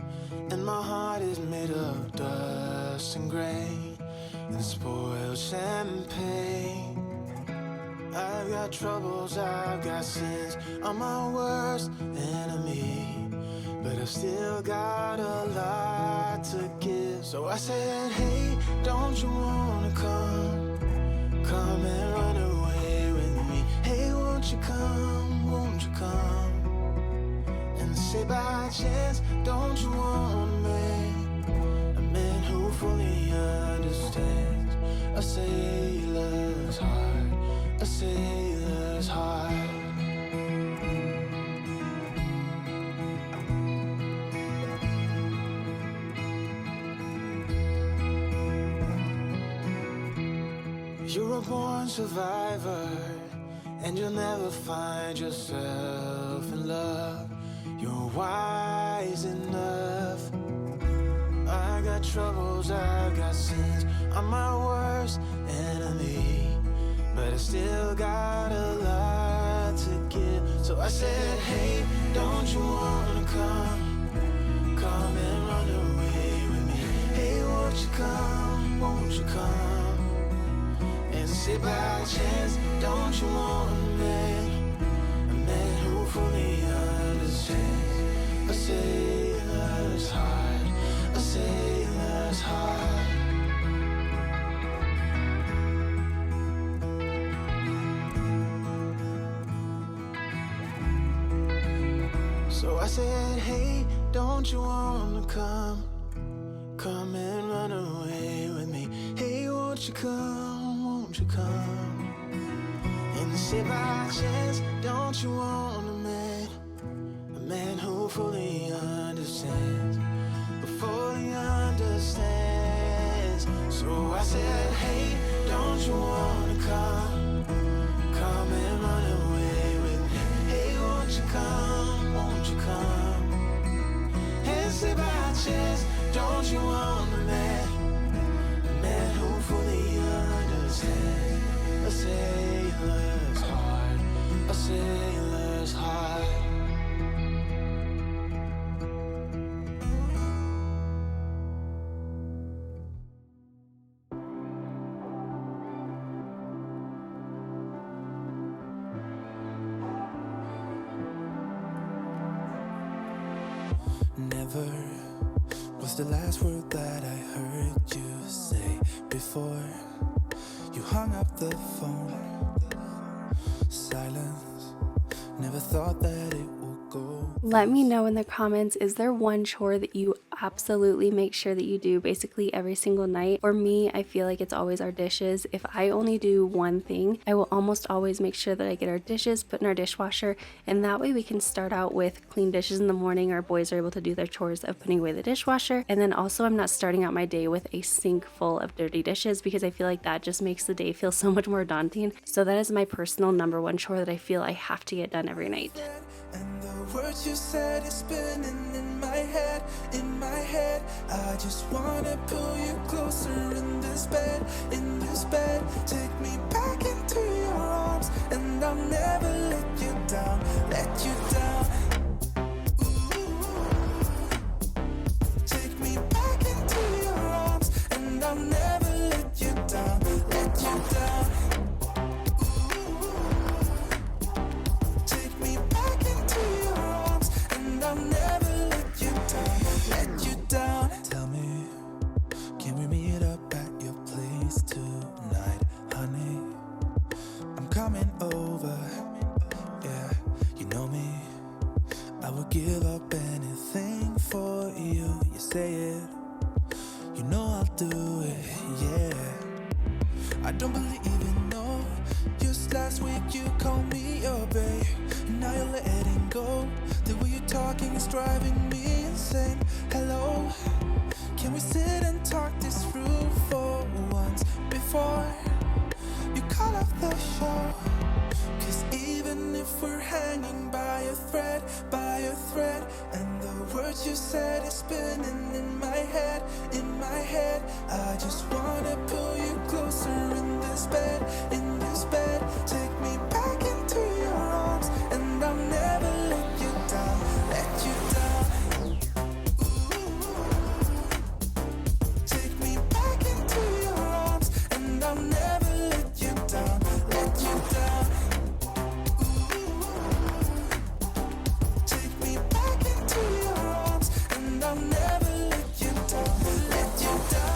Speaker 3: and my heart is made of dust and grain and spoiled champagne. I've got troubles, I've got sins, I'm my worst enemy, but I've still got a lot to give. So I said, hey, don't you wanna come and run away with me? Hey, won't you come and say by chance, don't you want me? A man who fully understands a sailor's heart, a sailor's heart. You're a born survivor, and you'll never find yourself in love. You're wise enough. I got troubles, I got sins, I'm my worst enemy, but I still got a lot to give. So I said, hey, don't you wanna come and run away with me? Hey, won't you come and say by chance, don't you want a man who fully understands a sailor's heart, a sailor's heart. So I said, hey, don't you wanna come and run away with me? Hey, won't you come and say by chance, don't you want a man who fully understands, So I said, hey, don't you wanna come and run away with me? Hey, won't you come and say by chance, don't you want a man who fully understands a sailor's heart, a sailor's heart. Never was the last word that I heard you say before you hung up the phone. Silence, never thought that it would go.
Speaker 1: Let me know in the comments, is there one chore that you absolutely make sure that you do basically every single night? For me, I feel like it's always our dishes. If I only do one thing, I will almost always make sure that I get our dishes put in our dishwasher, and that way we can start out with clean dishes in the morning. Our boys are able to do their chores of putting away the dishwasher, and then also I'm not starting out my day with a sink full of dirty dishes because I feel like that just makes the day feel so much more daunting. So that is my personal number one chore that I feel I have to get done every night.
Speaker 3: And the words you said is spinning in my head, in my head. I just wanna pull you closer in this bed, in this bed. Take me back into your arms, and I'll never let you down, let you down. Ooh. Take me back into your arms, and I'll never let you down, let you down. I'll never let you down, let you down. Tell me, can we meet up at your place tonight, honey? I'm coming over, yeah, you know me. I would give up anything for you. You say it, you know I'll do it, yeah. I don't believe in no. Just last week you called me your babe, and now you're letting go. The way you're talking is driving me insane. Hello, can we sit and talk this through for once before you call off the show? Cause even if we're hanging by a thread, and the words you said is spinning in my head, in my head. I just wanna pull you closer in this bed, in this bed. Take me back into your arms, and I'll never let you down, let you down. Ooh. Take me back into your arms, and I'll never let you down, let you down. Take me back into your arms, and I'll never let you down, let you down.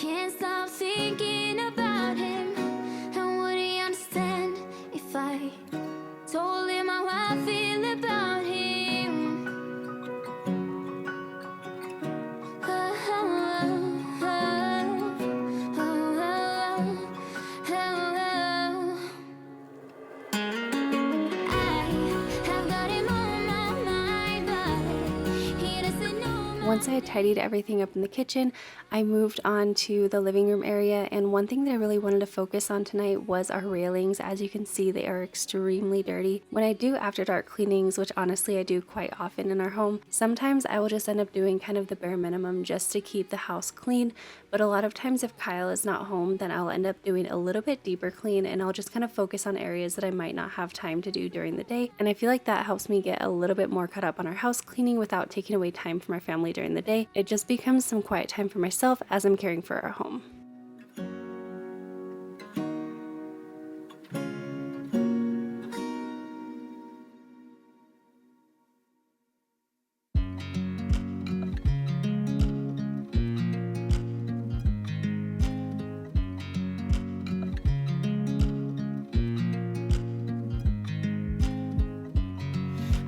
Speaker 2: can't stop thinking about him. And would he understand if I told him how I feel about him?
Speaker 1: Once I had tidied everything up in the kitchen, I moved on to the living room area, and one thing that I really wanted to focus on tonight was our railings. As you can see, they are extremely dirty. When I do after dark cleanings, which honestly I do quite often in our home, sometimes I will just end up doing kind of the bare minimum just to keep the house clean, but a lot of times if Kyle is not home, then I'll end up doing a little bit deeper clean, and I'll just kind of focus on areas that I might not have time to do during the day, and I feel like that helps me get a little bit more caught up on our house cleaning without taking away time from our family during the day. It just becomes some quiet time for myself as I'm caring for our home.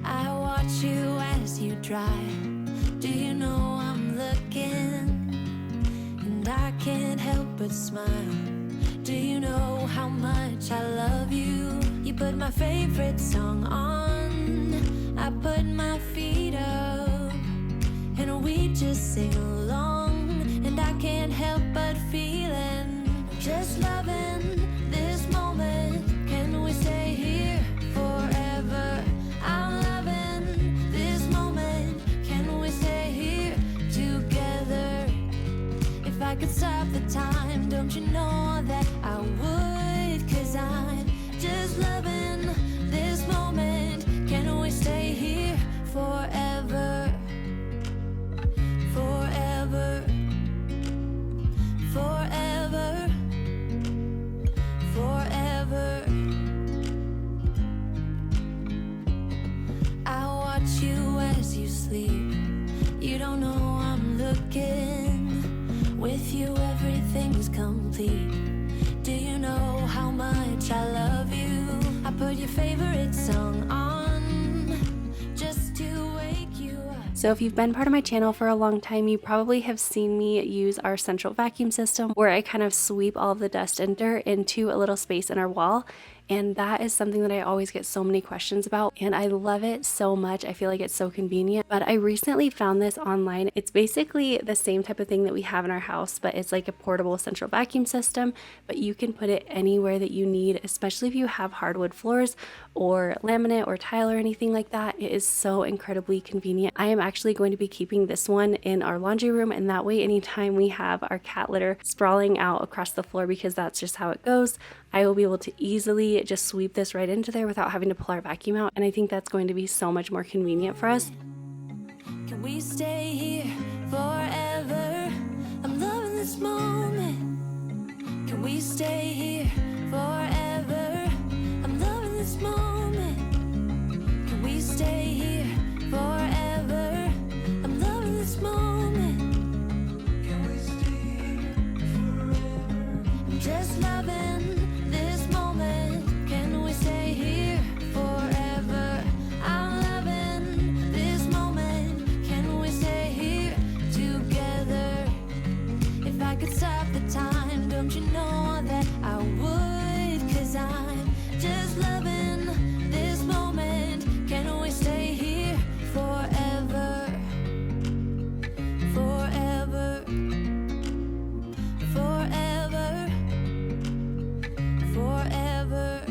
Speaker 2: I watch you as you drive. Do you know I'm looking? And I can't help but smile. Do you know how much I love you? You put my favorite song on. I put my feet up, and we just sing along. And I can't help but feeling, just loving this moment. Can we stay here forever? I'm loving this moment. Can we stay here together? If I could stop the time, don't you know that I would? 'Cause I'm just loving this moment. Can we stay here forever? Forever. Forever. Forever. I watch you as you sleep. You don't know I'm looking. With you everything's complete. Do you know how much I love you? I put your favorite song on just to wake you up.
Speaker 1: So if you've been part of my channel for a long time, you probably have seen me use our central vacuum system where I kind of sweep all of the dust and dirt into a little space in our wall. And that is something that I always get so many questions about, and I love it so much. I feel like it's so convenient. But I recently found this online. It's basically the same type of thing that we have in our house, but it's like a portable central vacuum system, but you can put it anywhere that you need, especially if you have hardwood floors or laminate or tile or anything like that. It is so incredibly convenient. I am actually going to be keeping this one in our laundry room, and that way anytime we have our cat litter sprawling out across the floor, because that's just how it goes, I will be able to easily just sweep this right into there without having to pull our vacuum out, and I think that's going to be so much more convenient for us.
Speaker 2: Can we stay here forever? I'm loving this moment. Can we stay here forever? I'm loving this moment. Can we stay here forever? I'm loving this moment. Can we stay here forever? I'm just loving this moment. Can we stay here forever? I'm loving this moment. Can we stay here together? If I could stop the time, don't you know that I would? 'Cause I'm just loving this moment. Can we stay here forever? Forever. Forever. Forever.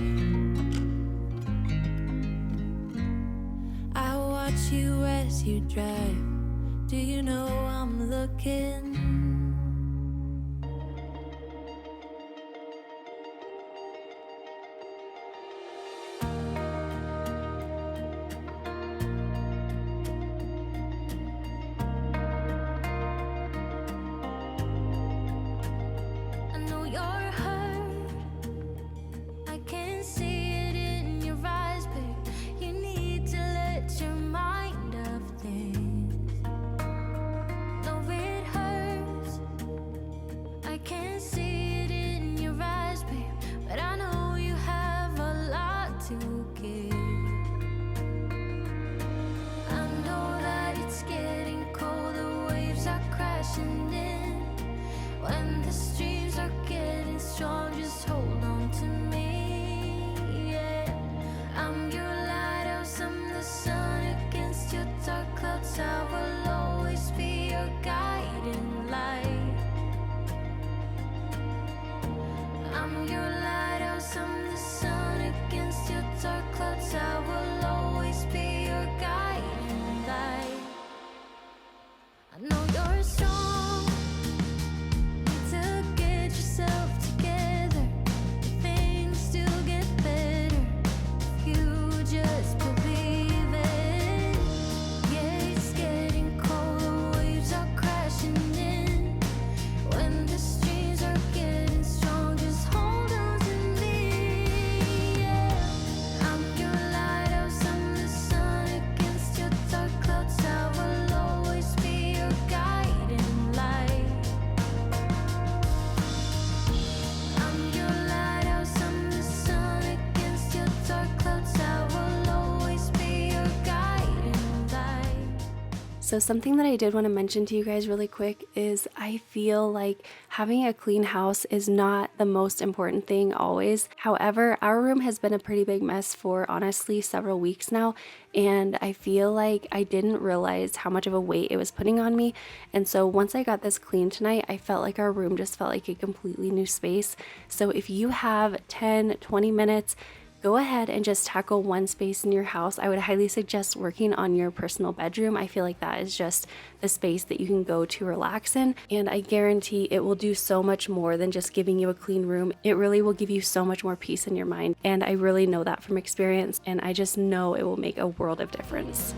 Speaker 2: I watch you as you drive. Do you know I'm looking? I know you're hurt. I can see it in your eyes, babe. You need to let your mind off things. No, it hurts. I can't see it in your eyes, babe, but I know you have a lot to give. I know that it's getting cold, the waves are crashing in. When the streams are getting strong, just hold on to me, yeah. I'm your lighthouse, I'm the sun against your dark clouds. I will always be your guiding light. I'm your lighthouse, I'm the sun against your dark clouds. I will always be your guiding light. I know you're strong, need to get yourself together. Things still get better if you just believe it. Yeah, it's getting cold, the waves are crashing in. When the streams are getting strong, just hold on to me, yeah. I'm your lighthouse, I'm the sun against your dark clouds. I will always be your guiding light. I'm your lighthouse, I'm the sun against your dark clouds. I will always be your guiding light.
Speaker 1: So something that I did want to mention to you guys really quick is I feel like having a clean house is not the most important thing always. However, our room has been a pretty big mess for honestly several weeks now, and I feel like I didn't realize how much of a weight it was putting on me. And so once I got this clean tonight, I felt like our room just felt like a completely new space. So if you have 10-20 minutes, go ahead and just tackle one space in your house. I would highly suggest working on your personal bedroom. I feel like that is just the space that you can go to relax in, and I guarantee it will do so much more than just giving you a clean room. It really will give you so much more peace in your mind, and I really know that from experience, and I just know it will make a world of difference.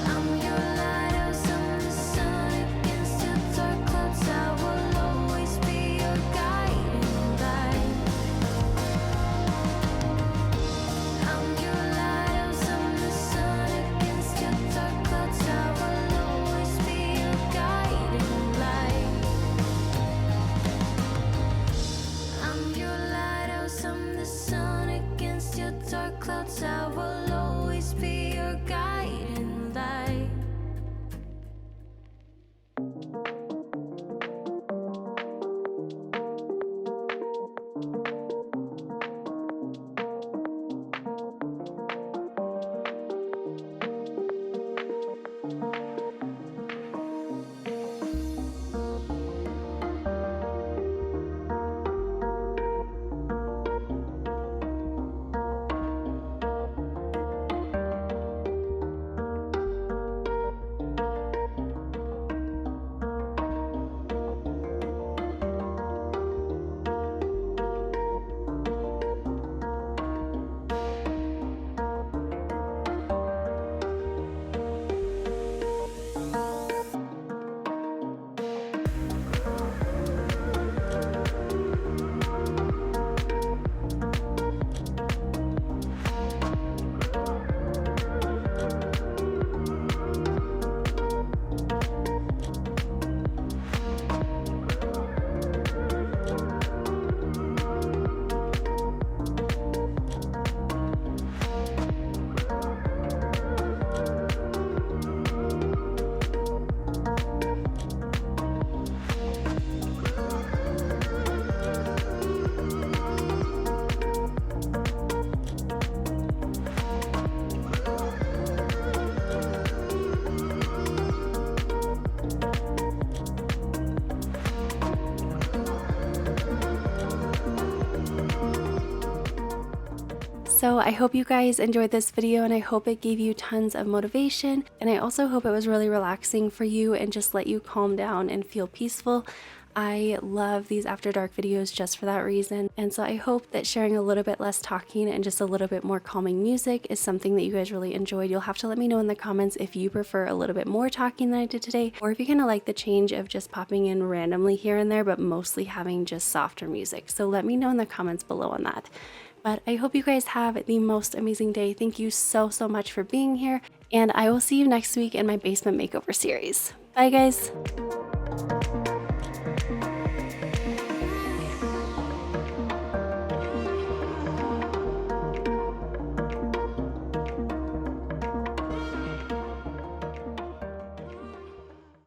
Speaker 2: I'm your lighthouse, I'm the sun against your dark clouds. I will always be your guiding light. I'm your lighthouse, I'm the sun against your dark clouds. I will always be your guiding light. I'm your lighthouse, I'm the sun against your dark clouds. I will always be your guiding light.
Speaker 1: So I hope you guys enjoyed this video, and I hope it gave you tons of motivation, and I also hope it was really relaxing for you and just let you calm down and feel peaceful. I love these after dark videos just for that reason, and so I hope that sharing a little bit less talking and just a little bit more calming music is something that you guys really enjoyed. You'll have to let me know in the comments if you prefer a little bit more talking than I did today, or if you kind of like the change of just popping in randomly here and there but mostly having just softer music. So let me know in the comments below on that. But I hope you guys have the most amazing day. Thank you so much for being here. and I will see you next week in my basement makeover series. Bye guys!